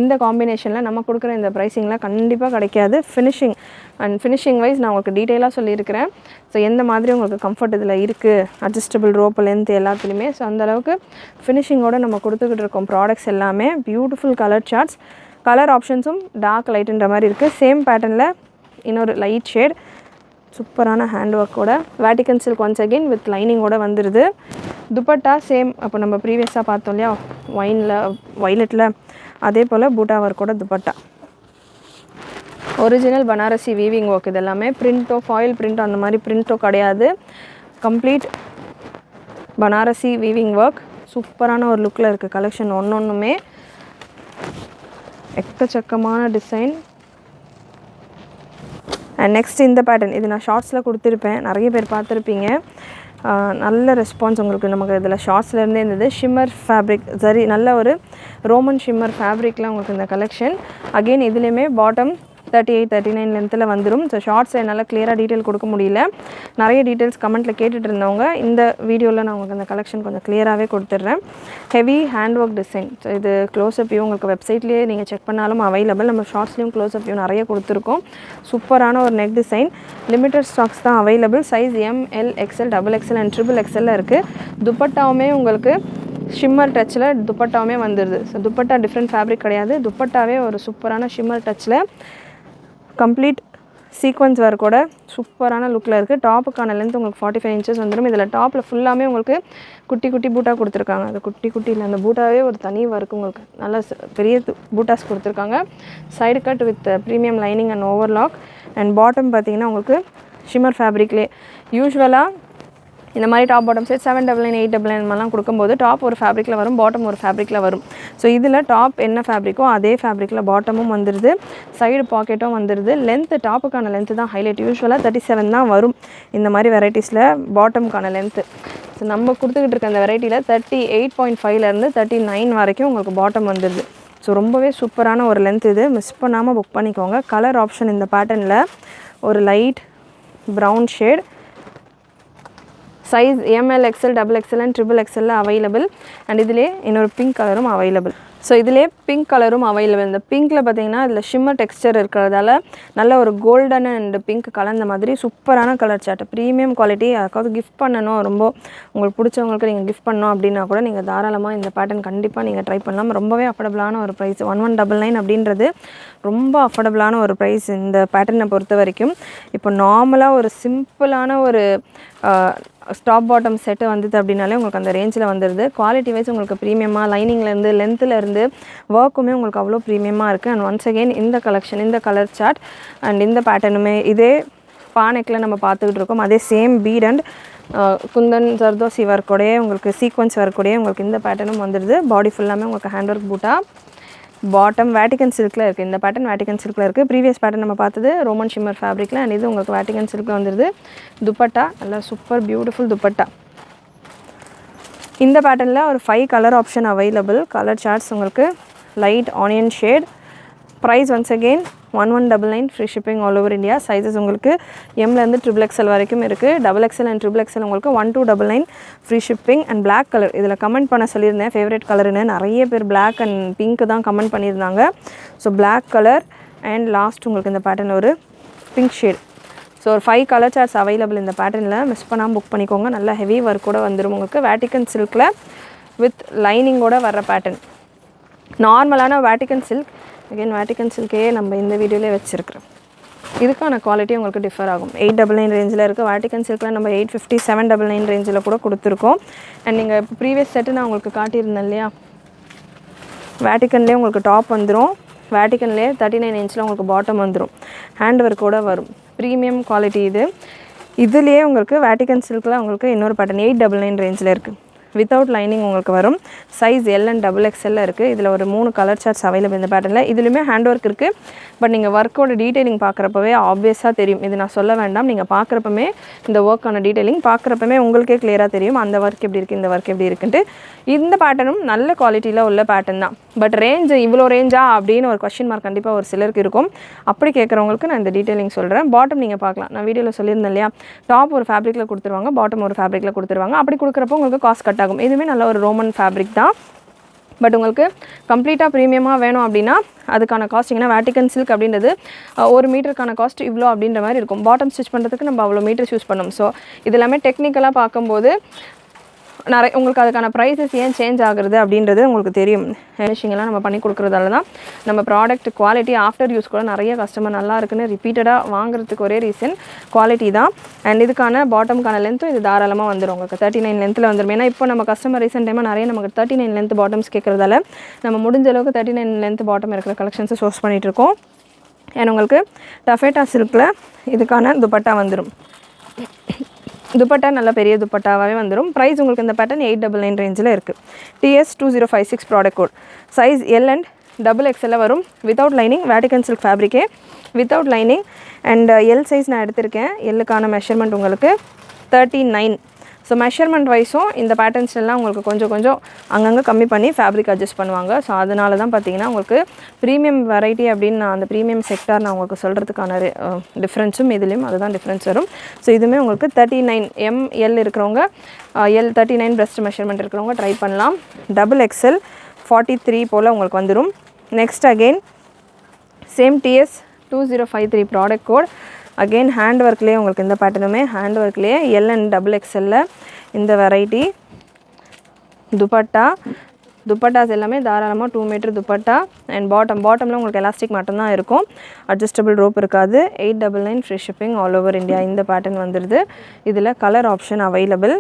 இந்த காம்பினேஷனில் நம்ம கொடுக்குற இந்த ப்ரைஸிங்கில் கண்டிப்பாக கிடைக்காது. ஃபினிஷிங் வைஸ் நான் உங்களுக்கு டீட்டெயிலாக சொல்லியிருக்கிறேன். ஸோ எந்த மாதிரி உங்களுக்கு கம்ஃபர்ட் இதில் இருக்குது, அட்ஜஸ்டபிள் ரோப் லென்த் எல்லாத்துலேயுமே. ஸோ அந்தளவுக்கு ஃபினிஷிங்கோடு நம்ம கொடுத்துக்கிட்டு இருக்கோம் ப்ராடக்ட்ஸ் எல்லாமே. பியூட்டிஃபுல் கலர் சார்ட்ஸ், கலர் ஆப்ஷன்ஸும் டார்க் லைட்டுன்ற மாதிரி இருக்குது. சேம் பேட்டர்னில் இன்னொரு லைட் ஷேட், சூப்பரான ஹேண்ட் ஒர்க்கோட. Vatican silk once again with லைனிங்கோட வந்துடுது. துப்பட்டா சேம், அப்போ நம்ம ப்ரீவியஸாக பார்த்தோம் இல்லையா வைலட்டில், அதே போல் பூட்டா ஒர்க்கோட dupatta. Original Banarasi weaving work. இது எல்லாமே பிரிண்ட்டோ ஃபாயில் பிரிண்ட்டோ அந்த மாதிரி பிரிண்ட்டோ கிடையாது, கம்ப்ளீட் பனாரசி வீவிங் ஒர்க். சூப்பரான ஒரு லுக்கில் இருக்குது கலெக்ஷன். ஒன்றுமே எக்கச்சக்கமான டிசைன். அண்ட் நெக்ஸ்ட் இந்த பேட்டர்ன், இது நான் ஷார்ட்ஸில் கொடுத்துருப்பேன், நிறைய பேர் பார்த்துருப்பீங்க. நல்ல ரெஸ்பான்ஸ் உங்களுக்கு நமக்கு இதில் ஷார்ட்ஸ்லேருந்தே இருந்தது. ஷிம்மர் ஃபேப்ரிக் சரி, நல்ல ஒரு ரோமன் ஷிம்மர் ஃபேப்ரிக்கில் உங்களுக்கு இந்த கலெக்ஷன். அகெயின் இதுலேயுமே பாட்டம் 38-39 லென்த்தில் வந்துடும். ஸோ ஷார்ட்ஸ் என்னால் கிளியராக டீட்டெயில் கொடுக்க முடியல, நிறைய டீட்டெயில்ஸ் கமெண்ட்டில் கேட்டுட்டு இருந்தவங்க. இந்த வீடியோவில் நான் உங்களுக்கு அந்த கலெக்ஷன் கொஞ்சம் கிளியராகவே கொடுத்துட்றேன். Heavy hand work design. So இது க்ளோஸ்அப் வியூ உங்களுக்கு வெப்சைட்லேயே நீங்கள் செக் பண்ணாலும் அவைலபிள். நம்ம ஷார்ட்ஸ்லேயும் க்ளோஸ்அப் வியூ நிறைய கொடுத்துருக்கோம். சூப்பரான ஒரு நெக் டிசைன். லிமிட்டட் ஸ்டாக்ஸ் தான் available. Size ML XL XXL and XXL இருக்குது. துப்பட்டாவுமே உங்களுக்கு ஷிம்மர் டச்சில் துப்பட்டாவுமே வந்துடுது. ஸோ துப்பட்டா டிஃப்ரெண்ட் ஃபேப்ரிக் கிடையாது, துப்பட்டாவே ஒரு சூப்பரான ஷிம்மர் டச்சில் கம்ப்ளீட் சீக்வன்ஸ் ஒர்க்கோட சூப்பரான லுக்கில் இருக்குது. டாப்புக்கான லென்த் உங்களுக்கு 45 inches வந்துடும். இதில் டாப்பில் ஃபுல்லாமே உங்களுக்கு குட்டி குட்டி பூட்டா கொடுத்துருக்காங்க. அது குட்டி குட்டியில் அந்த பூட்டாவே ஒரு தனி ஒர்க் உங்களுக்கு நல்ல பெரிய பூட்டாஸ் கொடுத்துருக்காங்க. Side cut with premium lining and overlock. And bottom பார்த்தீங்கன்னா உங்களுக்கு ஷிம்மர் ஃபேப்ரிக்லேயே யூஸ்வலாக இந்த மாதிரி டாப் பாட்டம் செட் 799 899 மாதிரிலாம் கொடுக்கும்போது டாப் ஒரு ஃபேப்ரிக்கில் வரும், பாட்டம் ஒரு ஃபேப்ரிக்கில் வரும். ஸோ இதில் டாப் என்ன ஃபேப்ரிக்கோ அதே ஃபேப்ரிக்கில் பாட்டமும் வந்துடுது, சைடு பாக்கெட்டும் வந்துடுது. லென்த்து டாப்புக்கான லென்த்து தான் ஹைலைட். யூஸ்வலாக 37 தான் வரும் இந்த மாதிரி வெரைட்டிஸில் பாட்டமுக்கான லென்த்து. ஸோ நம்ம கொடுத்துக்கிட்டு இருக்க அந்த வெரைட்டியில் 38.5லேருந்து 39 வரைக்கும் உங்களுக்கு பாட்டம் வந்துடுது. ஸோ ரொம்பவே சூப்பரான ஒரு லென்த் இது. மிஸ் பண்ணாமல் புக் பண்ணிக்கோங்க. கலர் ஆப்ஷன் இந்த பேட்டர்னில் ஒரு light brown shade, size ML XL XXL and XXL available. And இதிலே இன்னொரு பிங்க் கலரும் அவைலபிள். ஸோ இதிலே பிங்க் கலரும் அவைலபிள். இந்த பிங்க்கில் பார்த்தீங்கன்னா இதில் ஷிம்மர் டெக்ஸ்சர் இருக்கிறதால நல்ல ஒரு கோல்டன் அண்ட் பிங்க் கலந்த மாதிரி சூப்பரான கலர் சார்ட், ப்ரீமியம் குவாலிட்டி. யாருக்காவது கிஃப்ட் பண்ணணும், ரொம்ப உங்களுக்கு பிடிச்சவங்களுக்கு நீங்கள் கிஃப்ட் பண்ணணும் அப்படின்னா கூட நீங்கள் தாராளமாக இந்த பேட்டர்ன் கண்டிப்பாக நீங்கள் ட்ரை பண்ணலாம். ரொம்பவே அஃபோர்டபுளான ஒரு ப்ரைஸ். 1199 அப்படின்றது ரொம்ப அஃபோர்டபுளான ஒரு ப்ரைஸ் இந்த பேட்டர்னை பொறுத்த வரைக்கும். இப்போ நார்மலாக ஒரு சிம்பிளான ஒரு ஸ்டாப் பாட்டம் செட்டு வந்தது அப்படின்னாலே உங்களுக்கு அந்த ரேஞ்சில் வந்துடுது. குவாலிட்டி வைஸ் உங்களுக்கு ப்ரீமியமாக லைனிங்லேருந்து லென்த்துலேருந்து ஒர்க்குமே உங்களுக்கு அவ்வளோ ப்ரீமியமாக இருக்குது. அண்ட் ஒன்ஸ் அகெயின் இந்த கலெக்ஷன், இந்த கலர் சார்ட் அண்ட் இந்த பேட்டர்னுமே இதே பானைக்கில் நம்ம பார்த்துக்கிட்டு இருக்கோம். அதே same bead and kundan zardozi ஒர்க்கோடையே உங்களுக்கு சீக்வன்ஸ் ஒர்க்கோடையே உங்களுக்கு இந்த பேட்டர்னும் வந்துடுது. பாடி ஃபுல்லாமே உங்களுக்கு ஹேண்ட் ஒர்க் பூட்டா. பாட்டம் வேட்டிகன் சில்கில் இருக்குது. இந்த பேட்டர்ன் வேட்டிகன் சில்கில் இருக்குது. ப்ரீவியஸ் பேட்டர்ன் நம்ம பார்த்தது ரோமன் ஷிம்மர் ஃபேப்ரிக்கில். அண்ட் இது உங்களுக்கு வேட்டிகன் சில்கில் வந்துடுது. துப்பட்டா நல்லா சூப்பர் பியூட்டிஃபுல் துப்பட்டா. இந்த பேட்டர்னில் ஒரு 5 colour option available. Colour charts உங்களுக்கு light onion shade. Price once again 1199 free shipping all over India. Sizes உங்களுக்கு எம்லேருந்து XXL வரைக்கும் இருக்குது. XXL அண்ட் XXL உங்களுக்கு 1299 free shipping. And black colour இதில் கமெண்ட் பண்ண சொல்லியிருந்தேன் ஃபேவரட் கலருன்னு. நிறைய பேர் பிளாக் அண்ட் பிங்க் தான் கமெண்ட் பண்ணியிருந்தாங்க. So black colour and last உங்களுக்கு இந்த பேட்டர்ன் ஒரு பிங்க் ஷேட். ஸோ ஒரு 5 கலர் சார்ட்ஸ் அவைலபிள் இந்த பேட்டர்னில். மிஸ் பண்ணாமல் புக் பண்ணிக்கோங்க. நல்லா ஹெவி ஒர்க்கோட வந்துடும் உங்களுக்கு. வேட்டிகன் சில்கில் வித் லைனிங்கோட வர்ற பேட்டர்ன். நார்மலான வேட்டிகன் சில்க். அகெயின் வேட்டிகன் சில்கே நம்ம இந்த வீடியோவிலே வச்சுருக்கிறோம். இதுக்கான குவாலிட்டி உங்களுக்கு டிஃபர் ஆகும். 899 ரேஞ்சில் இருக்குது. வேட்டிகன் சில்கில் நம்ம 850 799 ரேஞ்சில் கூட கொடுத்துருக்கோம். அண்ட் நீங்கள் இப்போ ப்ரீவியஸ் செட்டு நான் உங்களுக்கு காட்டியிருந்தேன் இல்லையா, வேட்டிகன்லேயே உங்களுக்கு டாப் வந்துடும். வேட்டிகன்லேயே 39 inchல உங்களுக்கு பாட்டம் வந்துடும். ஹேண்ட் ஒர்க்கோடு வரும். ப்ரீமியம் குவாலிட்டி இது. இதுலேயே உங்களுக்கு வேட்டிகன் சில்கில் உங்களுக்கு இன்னொரு பேட்டர்ன் 899 ரேஞ்சில் இருக்குது. வித்தவுட் லைனிங் உங்களுக்கு வரும். சைஸ் L அண்ட் XXL இருக்குது. இதில் ஒரு 3 கலர் சார்ட்ஸ் அவைலபிள் இந்த பேட்டர்னில். இதுலேயுமே ஹேண்ட் ஒர்க் இருக்குது. பட் நீங்கள் ஒர்க்கோட டீட்டெயிலிங் பார்க்குறப்பவே ஆப்வியஸாக தெரியும். இது நான் சொல்ல வேண்டாம். நீங்கள் பார்க்குறப்பமே இந்த ஒர்க்கான டீட்டெயிலிங் பார்க்குறப்பமே உங்களுக்கே கிளியராக தெரியும். அந்த ஒர்க் எப்படி இருக்குது, இந்த ஒர்க் எப்படி இருக்குன்ட்டு. இந்த பேட்டர்னும் நல்ல குவாலிட்டியில் உள்ள பேட்டர்ன் தான். பட் ரேஞ்சு இவ்வளோ ரேஞ்சா அப்படின்னு ஒரு கொஸ்டின் மார்க் கண்டிப்பாக ஒரு சிலருக்கு இருக்கும். அப்படி கேட்குறவங்களுக்கு நான் இந்த டீட்டெயிலிங் சொல்கிறேன். பாட்டம் நீங்கள் பார்க்கலாம். நான் வீடியோவில் சொல்லியிருந்தேன் இல்லையா, டாப் ஒரு ஃபேப்ரிக்கில் கொடுத்துருவாங்க, பாட்டம் ஒரு ஃபேப்ரிக்கில் கொடுத்துருவாங்க. அப்படி கொடுக்குறப்போ உங்களுக்கு காஸ்ட் கட் ஆகும். இதுவுமே நல்ல ஒரு ரோமன் ஃபேப்ரிக் தான். பட் உங்களுக்கு கம்ப்ளீட்டாக ப்ரீமியமாக வேணும் அப்படின்னா அதுக்கான காஸ்டிங்னா வேட்டிகன் சில்க் அப்படின்றது 1 மீட்டருக்கான காஸ்ட் இவ்வளோ அப்படின்ற மாதிரி இருக்கும். பாட்டம் ஸ்டிச் பண்ணுறதுக்கு நம்ம அவ்வளோ மீட்டர் யூஸ் பண்ணோம். ஸோ இது எல்லாமே டெக்னிக்கலாக பார்க்கும்போது நிறைய உங்களுக்கு அதுக்கான ப்ரைஸஸ் ஏன் சேஞ்ச் ஆகுறது அப்படின்றது உங்களுக்கு தெரியும். ஃபினிஷிங்கெல்லாம் நம்ம பண்ணி கொடுக்குறதால தான் நம்ம ப்ராடக்ட் குவாலிட்டி ஆஃப்டர் யூஸ் கூட நிறைய கஸ்டமர் நல்லா இருக்குன்னு ரிப்பீட்டடாக வாங்குறதுக்கு ஒரே ரீசன் குவாலிட்டி தான். அண்ட் இதுக்கான பாட்டமுக்கான லென்த்தும் இது தாராளமாக வந்துடும். உங்களுக்கு 39 லென்த்தில் வந்துடும். ஏன்னா இப்போ நம்ம கஸ்டமர் ரீசெண்ட் டைமாக நிறைய நமக்கு 39 லென்த் பாட்டம்ஸ் கேட்குறதால நம்ம முடிஞ்ச அளவுக்கு 39 லென்த் பாட்டம் இருக்கிற கலெக்ஷன்ஸை சோர்ஸ் பண்ணிகிட்ருக்கோம். அண்ட் உங்களுக்கு டஃபேட்டா சில்கில் இதுக்கான துப்பட்டா வந்துடும். துப்பட்டா நல்ல பெரிய துப்பட்டாவே வந்துடும். ப்ரைஸ் உங்களுக்கு இந்த பேட்டர்ன் 899 ரேஞ்சில் இருக்குது. TS 2056 product code. Size L and XXL வரும். வித்தவுட் லைனிங் வேட்டிகன் சில்க் ஃபேப்ரிக்கே without lining. And L size நான் எடுத்திருக்கேன். எல்லுக்கான மெஷர்மெண்ட் உங்களுக்கு 39. ஸோ மெஷர்மெண்ட் வைஸும் இந்த பேட்டர்ன்ஸ் எல்லாம் உங்களுக்கு கொஞ்சம் அங்கங்கே கம்மி பண்ணி ஃபேப்ரிக் அட்ஜஸ்ட் பண்ணுவாங்க. ஸோ அதனால தான் பார்த்தீங்கன்னா உங்களுக்கு ப்ரீமியம் வெரைட்டி அப்படின்னு நான் அந்த ப்ரீமியம் செக்டார் நான் உங்களுக்கு சொல்கிறதுக்கான டிஃப்ரென்ஸும் இதுலேயும் அதுதான் டிஃப்ரென்ஸ் வரும். ஸோ இதுவுமே உங்களுக்கு 39 ML இருக்கிறவங்க L39 பிரஸ்ட் மெஷர்மெண்ட் இருக்கிறவங்க ட்ரை பண்ணலாம். XXL 43 போல் உங்களுக்கு வந்துடும். Next again same TS 2053 product code. Again hand ஒர்க்லேயே உங்களுக்கு இந்த பேட்டர்னுமே ஹேண்ட் ஒர்க்லேயே L அண்ட் XXL இந்த வெரைட்டி துப்பட்டா துப்பட்டாஸ் எல்லாமே தாராளமாக 2 மீட்டர் துப்பட்டா. அண்ட் பாட்டமில் உங்களுக்கு எலாஸ்டிக் மட்டும்தான் இருக்கும், அட்ஜஸ்டபிள் ரோப் இருக்காது. 899 free shipping all over India. இந்த பேட்டர்ன் வந்துடுது. இதில் கலர் ஆப்ஷன் அவைலபிள்.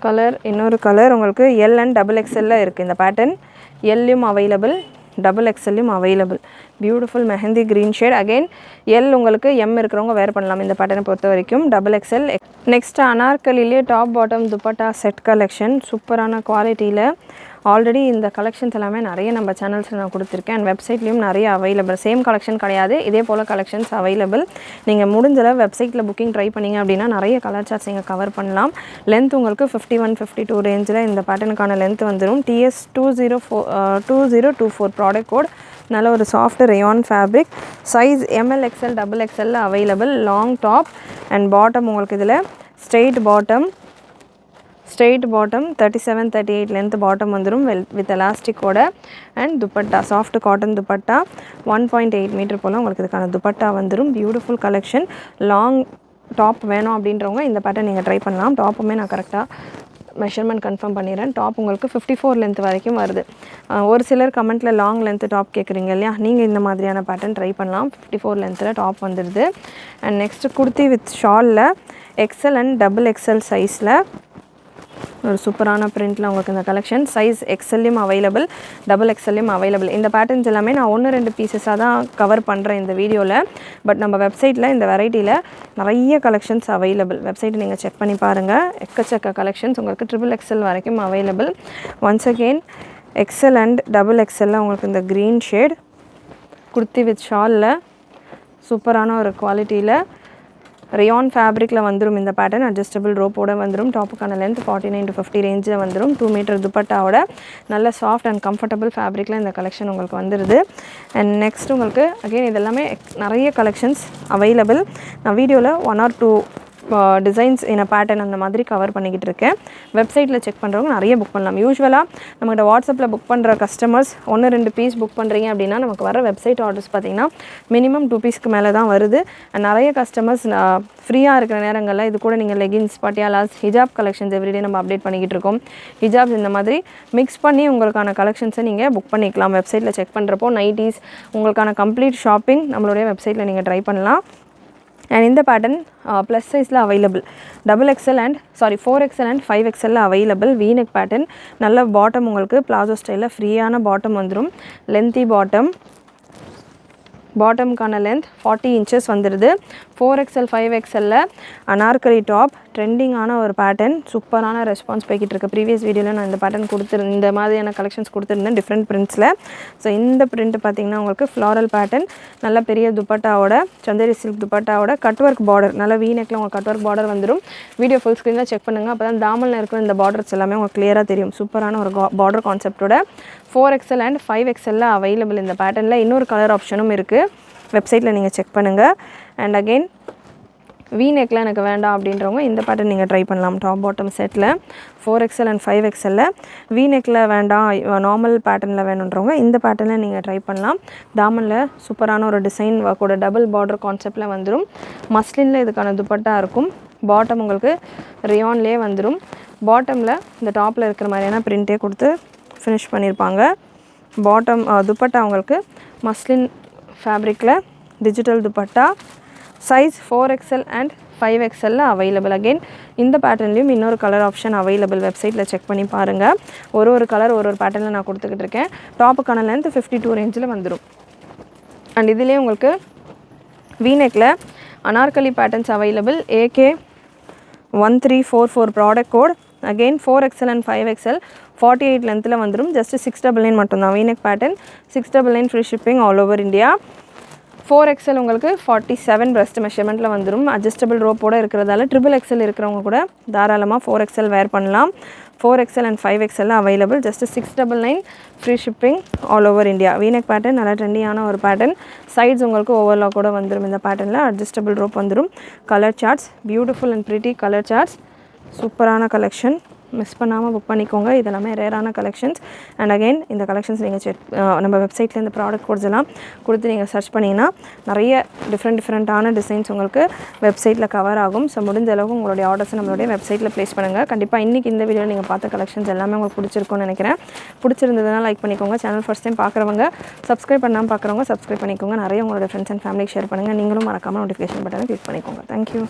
கலர் இன்னொரு கலர் உங்களுக்கு எல் அண்ட் XXL இருக்குது இந்த பேட்டர்ன். எல்லையும் அவைலபிள், XXLலையும் available. Beautiful mehndi green shade. Again L உங்களுக்கு எம் இருக்கிறவங்க வேர் பண்ணலாம் இந்த பேட்டர்னை பொறுத்த வரைக்கும். XXL. நெக்ஸ்ட் அனார்கலிலே top bottom dupatta set collection. சூப்பரான குவாலிட்டியில் ஆல்ரெடி இந்த கலெக்ஷன்ஸ் எல்லாமே நிறைய நம்ம சேனல்ஸில் நான் கொடுத்துருக்கேன். அண்ட் வெப்சைட்லேயும் நிறைய அவைலபிள். சேம் கலெக்ஷன் கிடையாது, இதே போல் கலெக்ஷன்ஸ் அவைலபிள். நீங்கள் முடிஞ்சளவு வெப்சைட்டில் புக்கிங் ட்ரை பண்ணிங்க அப்படின்னா நிறைய கலர் சார்ட்ஸ் நீங்கள் கவர் பண்ணலாம். லென்த் உங்களுக்கு 51, 52 ரேஞ்சில் இந்த பேட்டர்னுக்கான லென்த் வந்துடும். TS 2024 product code. நல்ல ஒரு soft rayon fabric. Size ML XL XXL available. Long top and bottom உங்களுக்கு இதில் ஸ்ட்ரெயிட் பாட்டம் 37, 38 லென்த் பாட்டம் வந்துடும் வித் எலாஸ்டிக்கோட. And dupatta soft cotton dupatta 1.8 metre போல் உங்களுக்கு இதுக்கான துப்பட்டா வந்துடும். Beautiful collection. லாங் டாப் வேணும் அப்படின்றவங்க இந்த பேட்டர்ன் நீங்கள் ட்ரை பண்ணலாம். டாப்புமே நான் கரெக்டாக மெஷர்மெண்ட் கன்ஃபார்ம் பண்ணிடுறேன். டாப் உங்களுக்கு 54 லென்த் வரைக்கும் வருது. ஒரு சிலர் கமெண்ட்டில் லாங் லென்த்து டாப் கேட்குறீங்க இல்லையா, நீங்கள் இந்த மாதிரியான பேட்டர்ன் ட்ரை பண்ணலாம். 54 லென்த்தில் டாப் வந்துடுது. அண்ட் நெக்ஸ்ட்டு குர்த்தி வித் ஷாலில் XL அண்ட் XXL சைஸில் ஒரு சூப்பரான பிரிண்டில் உங்களுக்கு இந்த கலெக்ஷன். சைஸ் XLலையும் அவைலபிள், XXLலையும் அவைலபிள். இந்த பேட்டர்ன்ஸ் எல்லாமே நான் 1-2 பீசஸாக தான் கவர் பண்ணுறேன் இந்த வீடியோவில். பட் நம்ம வெப்சைட்டில் இந்த வெரைட்டியில் நிறைய கலெக்ஷன்ஸ் அவைலபிள். வெப்சைட்டை நீங்கள் செக் பண்ணி பாருங்கள். எக்கச்சக்க கலெக்ஷன்ஸ் உங்களுக்கு XXL வரைக்கும் available. Once again XL and XXL உங்களுக்கு இந்த க்ரீன் ஷேட் குர்த்தி வித் ஷாலில் சூப்பரான ஒரு குவாலிட்டியில் ரேயான் ஃபேப்ரிக்கில் வந்துடும் இந்த பேட்டர்ன். அட்ஜஸ்டபிள் ரோப்போட வந்துடும். டாப்புக்கான லென்த் 49 to 50 ரேஞ்சில் வந்துடும். 2 மீட்டர் துப்பட்டாவோட நல்ல சாஃப்ட் அண்ட் கம்ஃபர்டபுள் ஃபேப்ரிக்கில் இந்த கலெக்ஷன் உங்களுக்கு வந்துடுது. அண்ட் நெக்ஸ்ட் உங்களுக்கு அகெயின் இதெல்லாமே நிறைய கலெக்ஷன்ஸ் அவைலபிள். நான் வீடியோவில் 1 or 2 டிசைன்ஸ் இன் பேட்டர்ன் அந்த மாதிரி கவர் பண்ணிக்கிட்டு இருக்கேன். வெப்சைட்டில் செக் பண்ணுறவங்க நிறைய புக் பண்ணலாம். யூஸ்வலாக நம்மகிட்ட வாட்ஸ்அப்பில் புக் பண்ணுற கஸ்டமர்ஸ் 1-2 பீஸ் புக் பண்ணுறீங்க அப்படின்னா நமக்கு வர வெப்சைட் ஆர்டர்ஸ் பார்த்திங்கன்னா மினிமம் 2 பீஸ்க்கு மேலே தான் வருது. நிறைய கஸ்டமர்ஸ் ஃப்ரீயாக இருக்கிற நேரங்களில் இது கூட நீங்கள் லெகின்ஸ், பட்டியாலாஸ், ஹிஜாப் கலெக்ஷன்ஸ் எவ்ரிடே நம்ம அப்டேட் பண்ணிக்கிட்டு இருக்கோம். ஹிஜாப்ஸ் இந்த மாதிரி மிக்ஸ் பண்ணி உங்களுக்கான கலெக்ஷன்ஸை நீங்கள் புக் பண்ணிக்கலாம். வெப்சைட்டில் செக் பண்ணுறப்போ நைட்டிஸ் உங்களுக்கான கம்ப்ளீட் ஷாப்பிங் நம்மளுடைய வெப்சைட்டில் நீங்கள் ட்ரை பண்ணலாம். அண்ட் இந்த பேட்டர்ன் ப்ளஸ் சைஸில் available. XXL and 4XL and 5XL available. V neck pattern. நல்ல பாட்டம் உங்களுக்கு பிளாசோ ஸ்டைலில் ஃப்ரீயான பாட்டம் வந்துடும். லென்த்தி பாட்டம்க்கான லென்த் 40 inches வந்துடுது. 4XL 5XL Anarkali top. ட்ரெண்டிங்கான ஒரு பேட்டர்ன். சூப்பரான ரெஸ்பான்ஸ் போய்கிட்டு இருக்கு. ப்ரீவியஸ் வீடியோவில் நான் இந்த பேட்டர்ன் கொடுத்துருந்தேன், இந்த மாதிரியான கலெக்ஷன்ஸ் கொடுத்துருந்தேன் டிஃப்ரெண்ட் பிரிண்ட்ஸில். ஸோ இந்த பிரிண்ட் பார்த்திங்கன்னா உங்களுக்கு ஃப்ளாரல் பேட்டர்ன். நல்ல பெரிய துப்பட்டாவோட, சந்தேரி சில்க் துப்பட்டாவோட கட் ஒர்க் பார்டர். நல்ல வீனெக்கில் உங்களுக்கு கட் ஒர்க் பார்டர் வந்துடும். வீடியோ ஃபுல் ஸ்க்ரீனில் செக் பண்ணுங்கள். அப்போ தான் தாமலில் இருக்கிற இந்த பார்டர்ஸ் எல்லாமே உங்களுக்கு கிளியராக தெரியும். சூப்பரான ஒரு border கான்செப்டோட 4XL and 5XL available இந்த பேட்டர்னில். இன்னொரு கலர் ஆப்ஷனும் இருக்குது. வெப்சைட்டில் நீங்கள் செக் பண்ணுங்கள். அண்ட் அகெயின் வீநெக்கில் எனக்கு வேண்டாம் அப்படின்றவங்க இந்த பேட்டர்ன் நீங்கள் ட்ரை பண்ணலாம். Top bottom settle 4XL and 5XL. வீநெக்கில் வேண்டாம், நார்மல் பேட்டர்னில் வேணுன்றவங்க இந்த பேட்டர்னில் நீங்கள் ட்ரை பண்ணலாம். தாமனில் சூப்பரான ஒரு டிசைன் ஒர்க்கோட டபுள் பார்டர் கான்செப்டில் வந்துடும். மஸ்லினில் இதுக்கான துப்பட்டா இருக்கும். பாட்டம் உங்களுக்கு ரேயான்லேயே வந்துடும். பாட்டமில் இந்த டாப்பில் இருக்கிற மாதிரியான பிரிண்ட்டே கொடுத்து ஃபினிஷ் பண்ணியிருப்பாங்க. பாட்டம் துப்பட்டா உங்களுக்கு மஸ்லின் ஃபேப்ரிக்கில் digital dupatta. Size 4XL and 5XL available. Again இந்த பேட்டர்ன்லேயும் இன்னொரு கலர் ஆப்ஷன் அவைலபிள். வெப்சைட்டில் செக் பண்ணி பாருங்கள். ஒரு கலர் ஒரு பேட்டர்னில் நான் கொடுத்துக்கிட்டு இருக்கேன். டாப்புக்கான லென்த் 52 ரேஞ்சில் வந்துடும். அண்ட் இதுலேயே உங்களுக்கு வீநெக்கில் anarkali patterns available. AK 1344 product code. Again 4XL and 5XL 48 லென்த்தில் வந்துடும். ஜஸ்ட் 699 மட்டும்தான். V neck pattern 699 free shipping all over India. 4XL உங்களுக்கு 47 breast மெஷர்மெண்ட்டில் வந்துடும். அட்ஜஸ்டபிள் ரோப்போடு இருக்கிறதால XXL இருக்கிறவங்க கூட தாராளமாக 4XL வேர் பண்ணலாம். 4XL and 5XL available. Just 699 free shipping all over India. V-neck pattern நல்லா ட்ரெண்டியான ஒரு பேட்டர்ன். சைட்ஸ் உங்களுக்கு ஓவர்லாக் கூட வந்துடும். இந்த பேட்டர்னில் அட்ஜஸ்டபிள் ரோப் வந்துடும். Colour charts beautiful and pretty colour charts. சூப்பரான கலெக்ஷன். மிஸ் பண்ணாமல் புக் பண்ணிக்கோங்க. இதெல்லாமே ரேரான கலெக்ஷன்ஸ். அண்ட் அகைன் இந்த கலெக்ஷன்ஸ் நீங்கள் நம்ம வெப்சைட்டில் இந்த ப்ராடக்ட் கோட்ஸ் எல்லாம் கொடுத்து நீங்கள் சர்ச் பண்ணிங்கன்னா நிறைய டிஃப்ரெண்ட்டான டிசைன்ஸ் உங்களுக்கு வெப்சைட்டில் கவர் ஆகும். ஸோ முடிஞ்ச அளவுக்கு உங்களுடைய ஆர்டர்ஸ் நம்மளுடைய வெப்சைட்டில் ப்ளேஸ் பண்ணுங்கள். கண்டிப்பாக இன்றைக்கி இந்த வீடியோவில் நீங்கள் பார்த்த கலெக்ஷன்ஸ் எல்லாமே உங்களுக்கு பிடிச்சிருக்கும்னு நினைக்கிறேன். பிடிச்சிருந்ததுனா லைக் பண்ணிக்கோங்க. சேனல் ஃபர்ஸ்ட் டைம் பார்க்குறவங்க சப்ஸ்கிரைப் பண்ணாமல் பார்க்குறவங்க சப்ஸ்கிரைப் பண்ணிக்கோங்க. நிறைய உங்களோட ஃப்ரெண்ட்ஸ் அண்ட் ஃபேமிலிக்கு ஷேர் பண்ணுங்கள். நீங்களும் மறக்காமல் நோட்டிஃபிகேஷன் பட்டனை கிளிக் பண்ணிக்கோங்க. தேங்க்யூ.